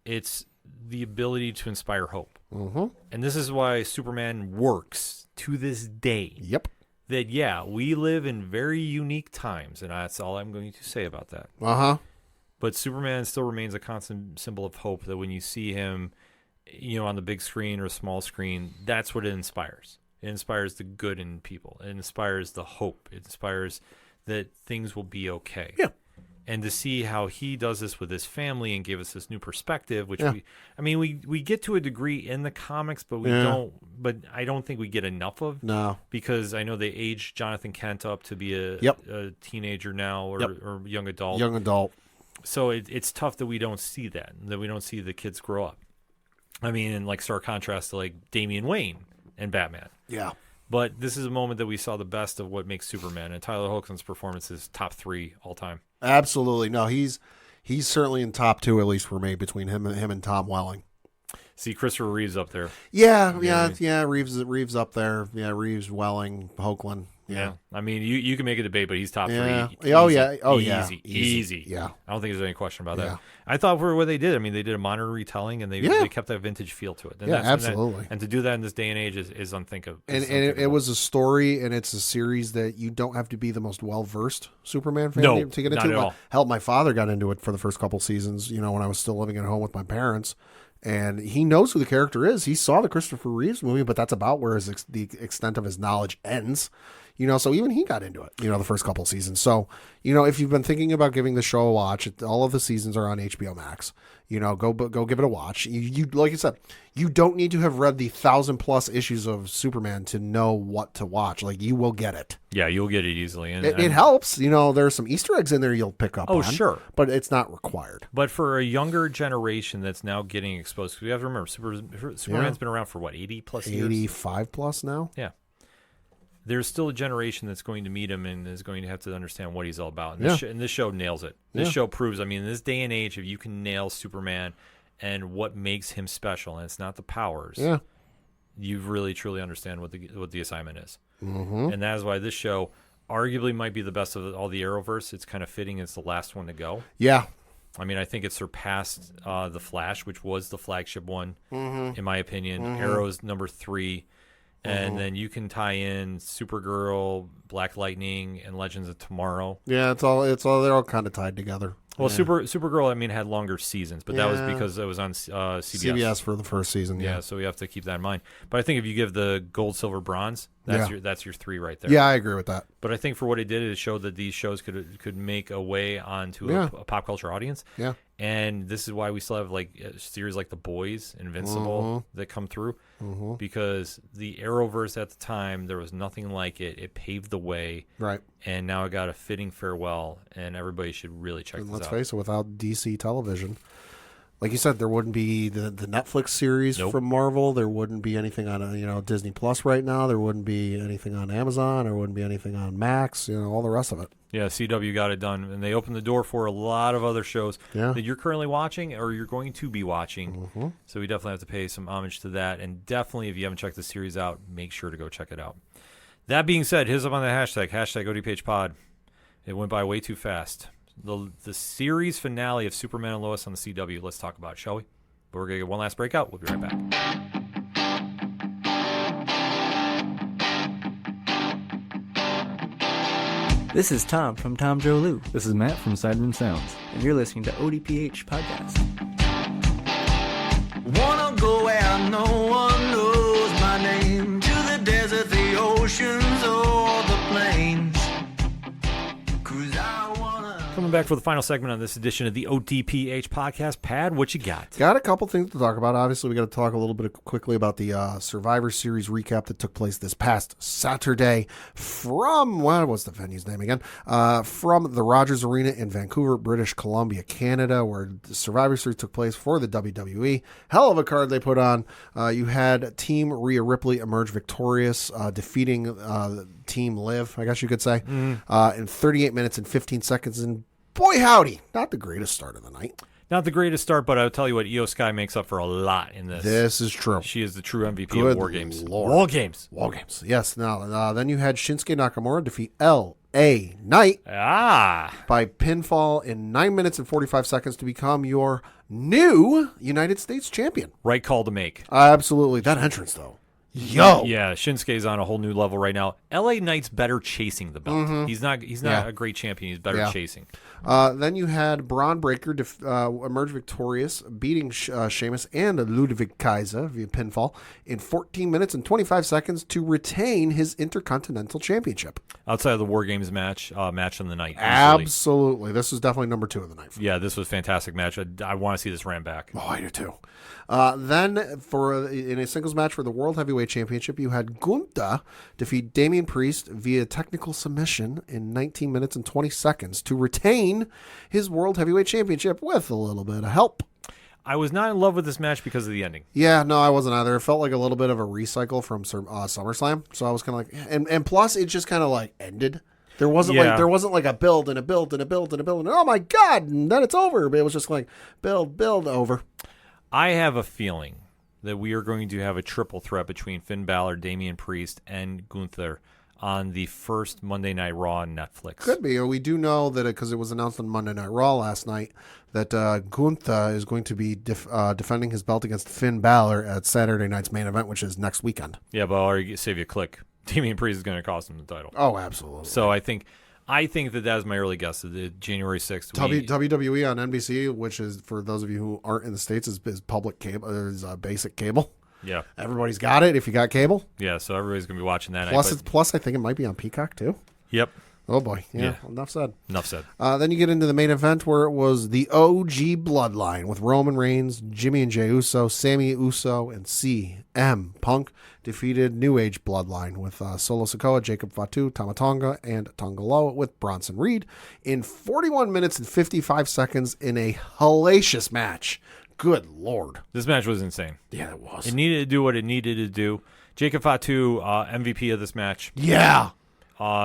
it's the ability to inspire hope. Mm-hmm. And this is why Superman works to this day. Yep. That we live in very unique times, and that's all I'm going to say about that. Uh-huh. But Superman still remains a constant symbol of hope, that when you see him, on the big screen or small screen, that's what it inspires. It inspires the good in people. It inspires the hope. It inspires that things will be okay. Yeah. And to see how he does this with his family and gave us this new perspective, which we get to a degree in the comics, but we don't. But I don't think we get enough of. No, because I know they aged Jonathan Kent up to be a teenager now or young adult. Young adult. So it's tough that we don't see that we don't see the kids grow up. I mean, in like stark contrast to like Damian Wayne and Batman. Yeah. But this is a moment that we saw the best of what makes Superman, and Tyler Hoechlin's performance is top 3 all time. Absolutely. No, he's certainly in top 2, at least for me, between him and Tom Welling. See Christopher Reeves up there. Yeah. Reeves up there. Yeah, Reeves, Welling, Hoechlin. Yeah. I mean, you can make a debate, but he's top 3. Easy. Yeah. I don't think there's any question about that. I thought for what they did, they did a modern retelling, and they kept that vintage feel to it. And absolutely. And to do that in this day and age is unthinkable. And it was a story, and it's a series that you don't have to be the most well-versed Superman fan to get into. Not at all. Hell, my father got into it for the first couple seasons, when I was still living at home with my parents. And he knows who the character is. He saw the Christopher Reeves movie, but that's about where the extent of his knowledge ends. So even he got into it, the first couple seasons. So, if you've been thinking about giving the show a watch, all of the seasons are on HBO Max. Go give it a watch. You like I said, you don't need to have read the 1,000+ issues of Superman to know what to watch. Like, you will get it. Yeah, you'll get it easily. And it helps. There's some Easter eggs in there you'll pick up on. Oh, sure. But it's not required. But for a younger generation that's now getting exposed, because we have to remember, Superman's been around for what, 80+ years? 85+ now? Yeah. There's still a generation that's going to meet him and is going to have to understand what he's all about. And this show nails it. This show proves, in this day and age, if you can nail Superman and what makes him special, and it's not the powers, you really, truly understand what the assignment is. Mm-hmm. And that is why this show arguably might be the best of all the Arrowverse. It's kind of fitting it's the last one to go. Yeah. I think it surpassed The Flash, which was the flagship one, in my opinion. Mm-hmm. Arrow's number 3. And then you can tie in Supergirl, Black Lightning, and Legends of Tomorrow. Yeah, they're all kind of tied together. Well, Supergirl, had longer seasons, but that was because it was on CBS. CBS for the first season. Yeah, so we have to keep that in mind. But I think if you give the gold, silver, bronze, that's your 3 right there. Yeah, I agree with that. But I think for what it did, it showed that these shows could make a way onto a pop culture audience. Yeah. And this is why we still have like a series like The Boys, Invincible that come through, because the Arrowverse at the time, there was nothing like it. It paved the way, Right. and now it got a fitting farewell, and everybody should really check And this let's out. face it, without DC television, like you said, there wouldn't be the Netflix series Nope. from Marvel. There wouldn't be anything on Disney Plus right now. There wouldn't be anything on Amazon. There wouldn't be anything on Max. All the rest of it. Yeah, CW got it done, and they opened the door for a lot of other shows Yeah. that you're currently watching or you're going to be watching. So we definitely have to pay some homage to that, and definitely if you haven't checked the series out, make sure to go check it out. That being said, hit us up on the hashtag ODPHpod. It went by way too fast. The series finale of Superman and Lois on the CW. Let's talk about it, shall we? But we're going to get one last breakout. We'll be right back. This is Tom from Tom Joe Lou, This is Matt from Sideroom Sounds. and you're listening to ODPH Podcast. Wanna go where no one knows my name, to the desert, the oceans, or the plains. 'Cause I wanna... Coming back for the final segment on this edition of the ODPH podcast. Pad, what you got? Got a couple things to talk about. Obviously, we got to talk a little bit quickly about the Survivor Series recap that took place this past Saturday from, what's the venue's name again? From the Rogers Arena in Vancouver, British Columbia, Canada, where the Survivor Series took place for the WWE. Hell of a card they put on. You had Team Rhea Ripley emerge victorious, defeating Team Liv, I guess you could say, in 38 minutes and 15 seconds. And boy, howdy, not the greatest start of the night. Not the greatest start, but I'll tell you what, Io Sky makes up for a lot in this. This is true. She is the true MVP Good of War Games. Lord. War Games. War Games. Yes. Now, then you had Shinsuke Nakamura defeat L.A. Knight Ah. by pinfall in 9 minutes and 45 seconds to become your new United States champion. Right call to make. Absolutely. That entrance, though. Yo. Yeah, Shinsuke's on a whole new level right now. LA Knight's better chasing the belt. He's not Yeah. a great champion. He's better Yeah. chasing. Then you had Braun Breaker emerge victorious, beating Sheamus and Ludwig Kaiser via pinfall in 14 minutes and 25 seconds to retain his Intercontinental Championship. Outside of the War Games match of the night. easily. Absolutely. This was definitely number 2 of the night. Yeah, this was a fantastic match. I want to see this ran back. Oh, I do too. Then, in a singles match for the World Heavyweight Championship, you had Gunther defeat Damian Priest via technical submission in 19 minutes and 20 seconds to retain his World Heavyweight Championship with a little bit of help. I was not in love with this match because of the ending. Yeah, no, I wasn't either. It felt like a little bit of a recycle from SummerSlam, so I was kind of like, and plus it just kind of like ended. There wasn't like a build and a build and a build and a build and oh my god, and then it's over. But it was just like build over. I have a feeling that we are going to have a triple threat between Finn Balor, Damian Priest, and Gunther on the first Monday Night Raw on Netflix. Could be. We do know that because it was announced on Monday Night Raw last night that Gunther is going to be defending his belt against Finn Balor at Saturday night's main event, which is next weekend. Yeah, but I'll already save you a click. Damian Priest is going to cost him the title. Oh, absolutely. So I think that is my early guess. The January 6th. WWE on NBC, which is, for those of you who aren't in the States, is public cable, is basic cable. Yeah. Everybody's got it if you got cable. Yeah, so everybody's going to be watching that Plus, night. plus, I think it might be on Peacock, too. Yep. Oh, boy. Yeah, Yeah. enough said. Enough said. Then you get into the main event where it was the OG Bloodline with Roman Reigns, Jimmy and Jey Uso, Sammy Uso, and CM Punk defeated New Age Bloodline with Solo Sikoa, Jacob Fatu, Tama Tonga, and Tonga Loa with Bronson Reed in 41 minutes and 55 seconds in a hellacious match. Good Lord. This match was insane. Yeah, it was. It needed to do what it needed to do. Jacob Fatu, MVP of this match. Yeah.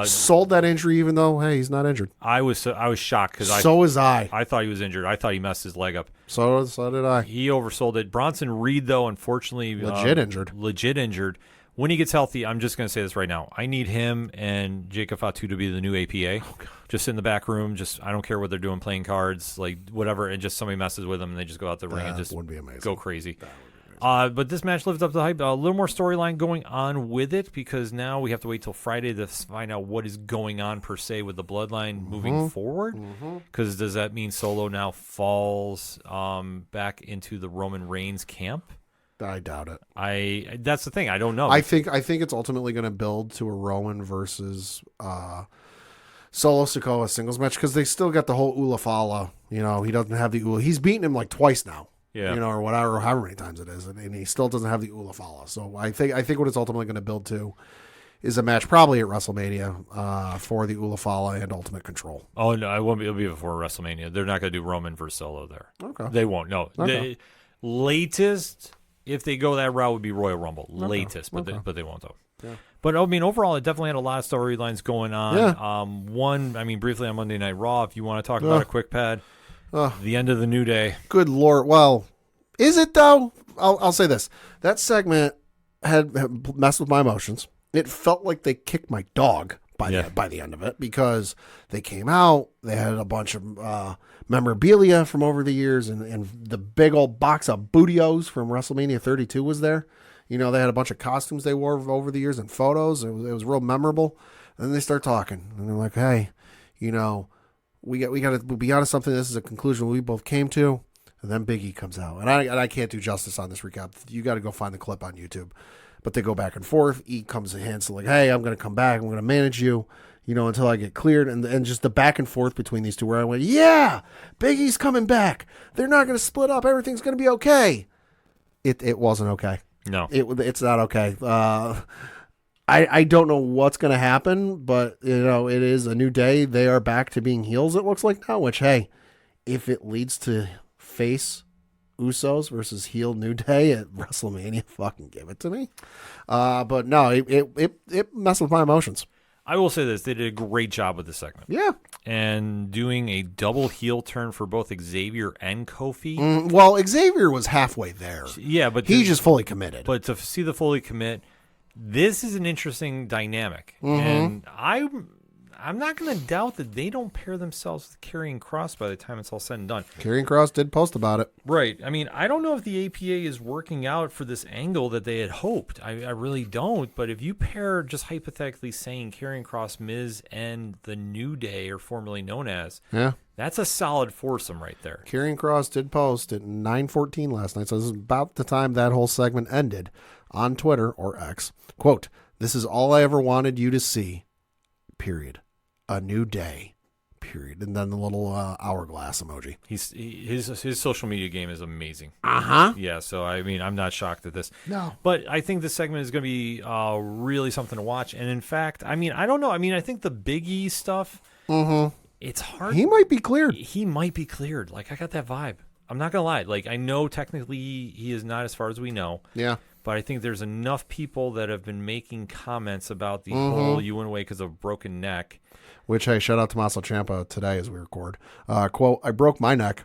Sold that injury even though, hey, he's not injured. I was shocked because So was I. I thought he was injured. I thought he messed his leg up. So did I. He oversold it. Bronson Reed, though, unfortunately, Legit injured. Legit injured. When he gets healthy, I'm just going to say this right now. I need him and Jacob Fatu to be the new APA. Just sit in the back room. I don't care what they're doing, playing cards, like whatever, and just somebody messes with them and they just go out the ring and just would be amazing. go crazy. But this match lived up to the hype. A little more storyline going on with it because now we have to wait till Friday to find out what is going on per se with the Bloodline moving forward. Because does that mean Solo now falls back into the Roman Reigns camp? I doubt it. That's the thing. I don't know. I think it's ultimately going to build to a Roman versus Solo Sikoa singles match because they still got the whole Ulafala. You know, he doesn't have the Ula. He's beaten him like twice now. Yeah. You know, or whatever, however many times it is, and he still doesn't have the Ulafala. So I think what it's ultimately going to build to is a match probably at WrestleMania for the Ulafala and Ultimate Control. Oh no, it won't be. It'll be before WrestleMania. They're not going to do Roman versus Solo there. Okay. They won't. No. Okay. The latest, if they go that route, would be Royal Rumble. Okay. Latest, but Okay. they won't though. Yeah. But I mean, overall, it definitely had a lot of storylines going on. Yeah. One, I mean, briefly on Monday Night Raw, if you want to talk about a quick pad, the end of the New Day. Good Lord. Well, is it though? I'll say this. That segment had messed with my emotions. It felt like they kicked my dog by the end of it because they came out. They had a bunch of memorabilia from over the years, and the big old box of Bootios from WrestleMania 32 was there. You know, they had a bunch of costumes they wore over the years and photos. It was real memorable. And then they start talking, and they're like, "Hey, you know, we got to be honest. Something. This is a conclusion we both came to." And then Big E comes out, and I can't do justice on this recap. You got to go find the clip on YouTube. But they go back and forth. E comes in hands, so like, "Hey, I'm going to come back. I'm going to manage you, you know, until I get cleared." And just the back and forth between these two, where I went, "Yeah, Big E's coming back. They're not going to split up. Everything's going to be okay." It wasn't okay. No, it's not okay. I don't know what's going to happen, but you know, it is a new day. They are back to being heels. It looks like now. Which, hey, if it leads to face Usos versus heel New Day at WrestleMania, fucking give it to me. But no, it messed with my emotions. I will say this: they did a great job with this segment. Yeah, and doing a double heel turn for both Xavier and Kofi. Well, Xavier was halfway there. Yeah, but he just fully committed. But to see the fully commit, this is an interesting dynamic, and I'm not going to doubt that they don't pair themselves with Karrion Kross by the time it's all said and done. Karrion Kross did post about it. Right. I mean, I don't know if the APA is working out for this angle that they had hoped. I really don't. But if you pair, just hypothetically saying Karrion Kross, Miz, and the New Day, or formerly known as, that's a solid foursome right there. Karrion Kross did post at 9:14 last night, so this is about the time that whole segment ended on Twitter or X. Quote, "This is all I ever wanted you to see, period. A new day, period." And then the little hourglass emoji. His social media game is amazing. Yeah, so I mean, I'm not shocked at this. No. But I think this segment is going to be really something to watch. And in fact, I mean, I don't know. I mean, I think the Big E stuff, it's hard. He might be cleared. He might be cleared. Like, I got that vibe. I'm not going to lie. Like, I know technically he is not, as far as we know. Yeah. But I think there's enough people that have been making comments about the whole you went away because of a broken neck. Which, hey, shout out to Tommaso Ciampa today as we record. Quote, "I broke my neck, ...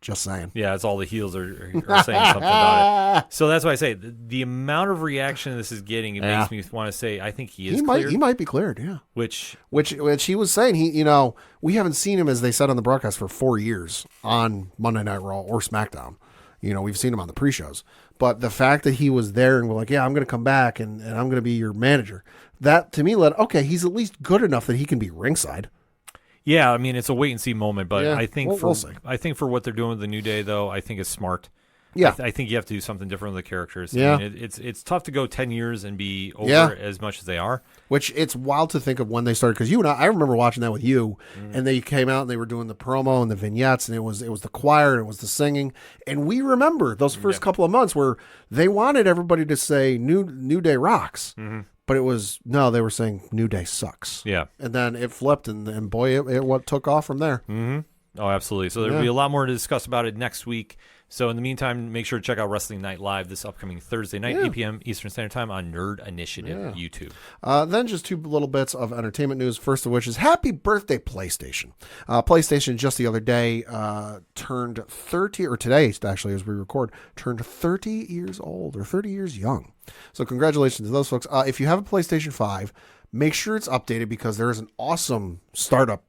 Just saying." Yeah, it's all the heels are saying something about it. So that's why I say the amount of reaction this is getting, it makes me want to say I think he is cleared. He might be cleared, yeah. Which he was saying, we haven't seen him, as they said on the broadcast, for 4 years on Monday Night Raw or SmackDown. You know, we've seen him on the pre-shows. But the fact that he was there and we're like, "Yeah, I'm going to come back and I'm going to be your manager," that to me okay, he's at least good enough that he can be ringside. Yeah, I mean, it's a wait and see moment, but I think we'll see. I think for what they're doing with the New Day, though, I think it's smart. Yeah, I think you have to do something different with the characters. Yeah, I mean, it's tough to go 10 years and be over as much as they are. Which it's wild to think of when they started, because you and I remember watching that with you, and they came out and they were doing the promo and the vignettes, and it was the choir and it was the singing, and we remember those first couple of months where they wanted everybody to say New Day rocks. But it was, no, they were saying New Day sucks. Yeah. And then it flipped, and boy, it what took off from there. Oh, absolutely. So there'll be a lot more to discuss about it next week. So in the meantime, make sure to check out Wrestling Night Live this upcoming Thursday night, 8 p.m. Eastern Standard Time on Nerd Initiative YouTube. Then just two little bits of entertainment news, first of which is happy birthday, PlayStation. PlayStation just the other day turned 30, or today, actually, as we record, turned 30 years old, or 30 years young. So congratulations to those folks. If you have a PlayStation 5, make sure it's updated, because there is an awesome startup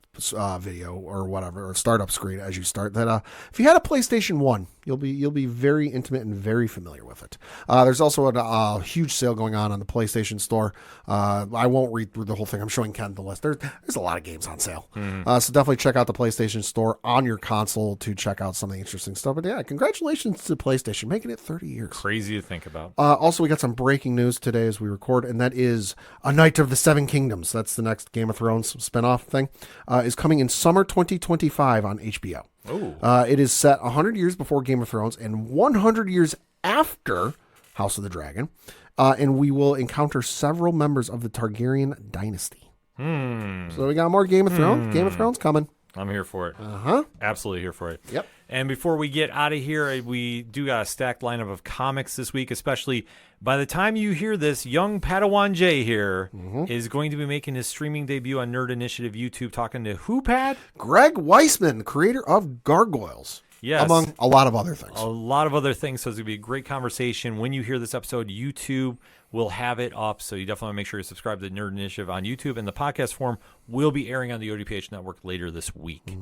video or whatever, or startup screen as you start. That if you had a PlayStation 1, you'll be very intimate and very familiar with it. There's also a huge sale going on the PlayStation Store. I won't read through the whole thing. I'm showing Ken the list. There's a lot of games on sale. So definitely check out the PlayStation Store on your console to check out some of the interesting stuff. But yeah, congratulations to PlayStation, making it 30 years. Crazy to think about. Also, we got some breaking news today as we record, and that is A Knight of the Seven Kingdoms. That's the next Game of Thrones spinoff thing. Is coming in summer 2025 on HBO. It is set 100 years before Game of Thrones and 100 years after House of the Dragon. And we will encounter several members of the Targaryen dynasty. So we got more Game of Thrones. Game of Thrones coming. I'm here for it. Absolutely here for it. Yep. And before we get out of here, we do got a stacked lineup of comics this week, especially by the time you hear this, young Padawan J here is going to be making his streaming debut on Nerd Initiative YouTube, talking to who, Pad? Greg Weisman, creator of Gargoyles. Yes. Among a lot of other things. A lot of other things. So it's going to be a great conversation. When you hear this episode, YouTube will have it up. So you definitely want to make sure you subscribe to the Nerd Initiative on YouTube. And the podcast form will be airing on the ODPH network later this week.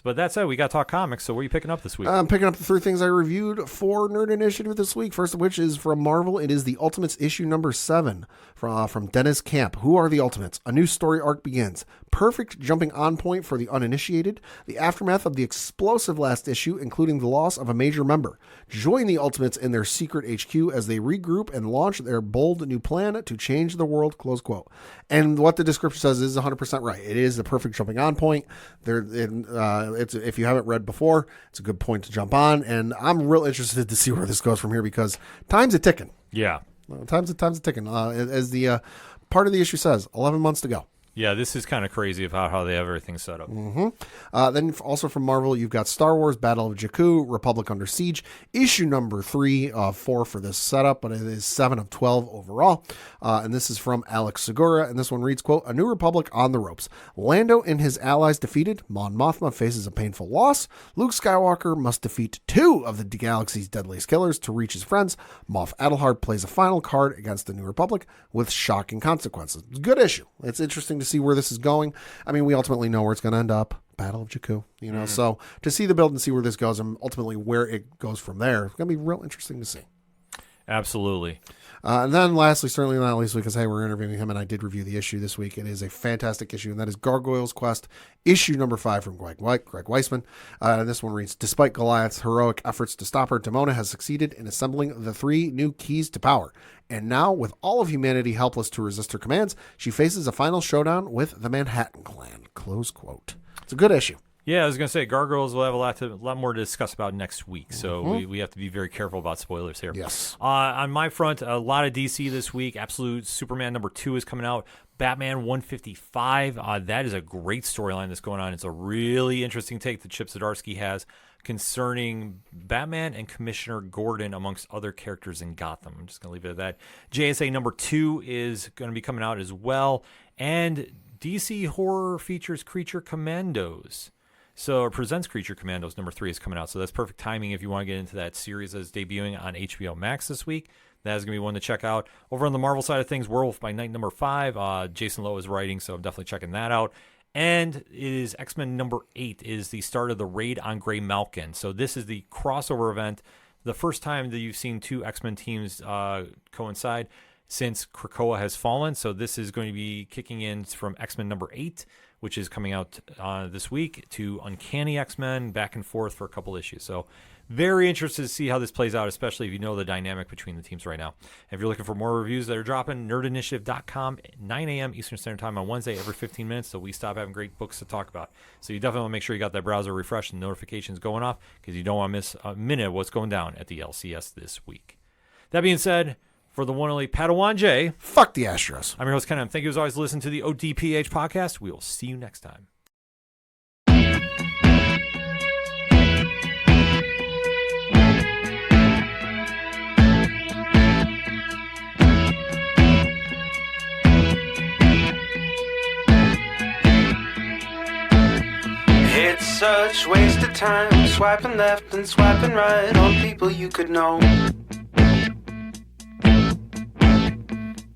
But that said, we got to talk comics. So what are you picking up this week? I'm picking up the 3 things I reviewed for Nerd Initiative this week. First of which is from Marvel. It is the Ultimates issue number 7 from Dennis Camp. Who are the Ultimates? A new story arc begins. Perfect jumping on point for the uninitiated. The aftermath of the explosive last issue, including the loss of a major member. Join the Ultimates in their secret HQ as they regroup and launch their bold new plan to change the world, close quote. And what the description says is 100% right. It is the perfect jumping on point. If you haven't read before, it's a good point to jump on. And I'm real interested to see where this goes from here because time's a ticking. Yeah. Time's a ticking. As the part of the issue says, 11 months to go. Yeah, this is kind of crazy about how they have everything set up. Then also from Marvel, you've got Star Wars Battle of Jakku, Republic Under Siege, issue number 3 of 4 for this setup, but it is 7 of 12 overall. And this is from Alex Segura, and this one reads, quote, A New Republic on the ropes. Lando and his allies defeated. Mon Mothma faces a painful loss. Luke Skywalker must defeat 2 of the galaxy's deadliest killers to reach his friends. Moff Adelhard plays a final card against the New Republic with shocking consequences. Good issue. It's interesting to see where this is going. I mean, we ultimately know where it's going to end up. Battle of Jakku, so to see the build and see where this goes and ultimately where it goes from there, it's going to be real interesting to see. Absolutely. And then lastly, certainly not least, because, hey, we're interviewing him and I did review the issue this week. It is a fantastic issue, and that is Gargoyles Quest, issue number 5 from Greg Weisman. And this one reads, despite Goliath's heroic efforts to stop her, Demona has succeeded in assembling the 3 new keys to power. And now, with all of humanity helpless to resist her commands, she faces a final showdown with the Manhattan Clan. Close quote. It's a good issue. Yeah, I was going to say, Gargoyles will have a lot more to discuss about next week, so we have to be very careful about spoilers here. Yes. On my front, a lot of DC this week. Absolute Superman number 2 is coming out. Batman 155. That is a great storyline that's going on. It's a really interesting take that Chip Zdarsky has concerning Batman and Commissioner Gordon, amongst other characters in Gotham. I'm just going to leave it at that. JSA number 2 is going to be coming out as well. And DC Horror features Creature Commandos. So it presents Creature Commandos number 3 is coming out. So that's perfect timing if you want to get into that series that's debuting on HBO Max this week. That is going to be one to check out. Over on the Marvel side of things, Werewolf by Night number 5. Jason Lowe is writing, so I'm definitely checking that out. And it is X-Men number 8 is the start of the raid on Grey Malkin. So this is the crossover event, the first time that you've seen 2 X-Men teams coincide since Krakoa has fallen. So this is going to be kicking in from X-Men number 8, which is coming out this week, to Uncanny X-Men, back and forth for a couple issues. So very interested to see how this plays out, especially if you know the dynamic between the teams right now. If you're looking for more reviews that are dropping, nerdinitiative.com, 9 a.m. Eastern Standard Time on Wednesday, every 15 minutes, so we stop having great books to talk about. So you definitely want to make sure you got that browser refreshed and notifications going off, because you don't want to miss a minute of what's going down at the LCS this week. That being said, for the one and only Padawan J, fuck the Astros. I'm your host, Ken. Thank you as always for listening to the ODPH podcast. We will see you next time. It's such waste of time, swiping left and swiping right on people you could know.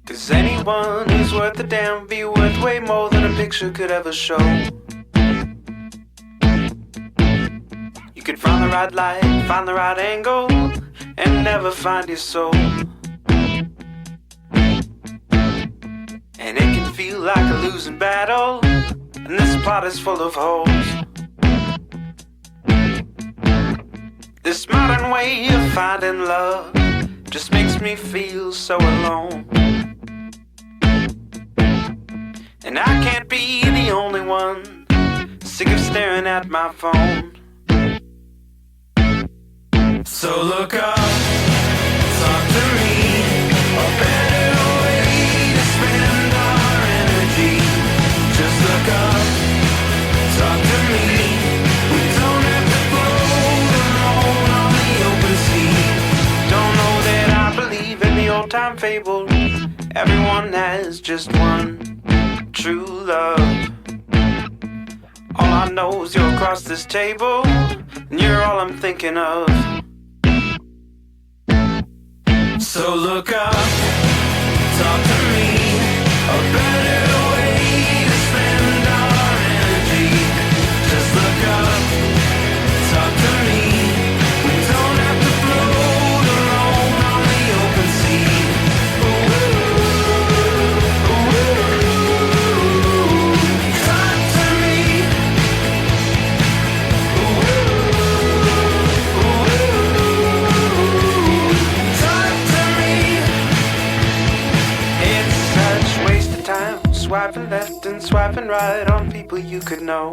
'Cause anyone who's worth a damn be worth way more than a picture could ever show. right light, find the right angle, and never find your soul. And it can feel like a losing battle, and this plot is full of holes. This modern way of finding love just makes me feel so alone. And I can't be the only one sick of staring at my phone. So look up, talk to me, a better way to spend our energy. Just look up, talk to me. We don't have to float alone on the open sea. Don't know that I believe in the old time fable. Everyone has just one true love. All I know is you're across this table, and you're all I'm thinking of. So look up, talk to me, a better way to spend our energy. Just look up, talk to me. We don't have to float alone on the open sea. Ooh, ooh, talk to me. Ooh, talk to me. It's such waste of time, swiping left and swiping right on people you could know.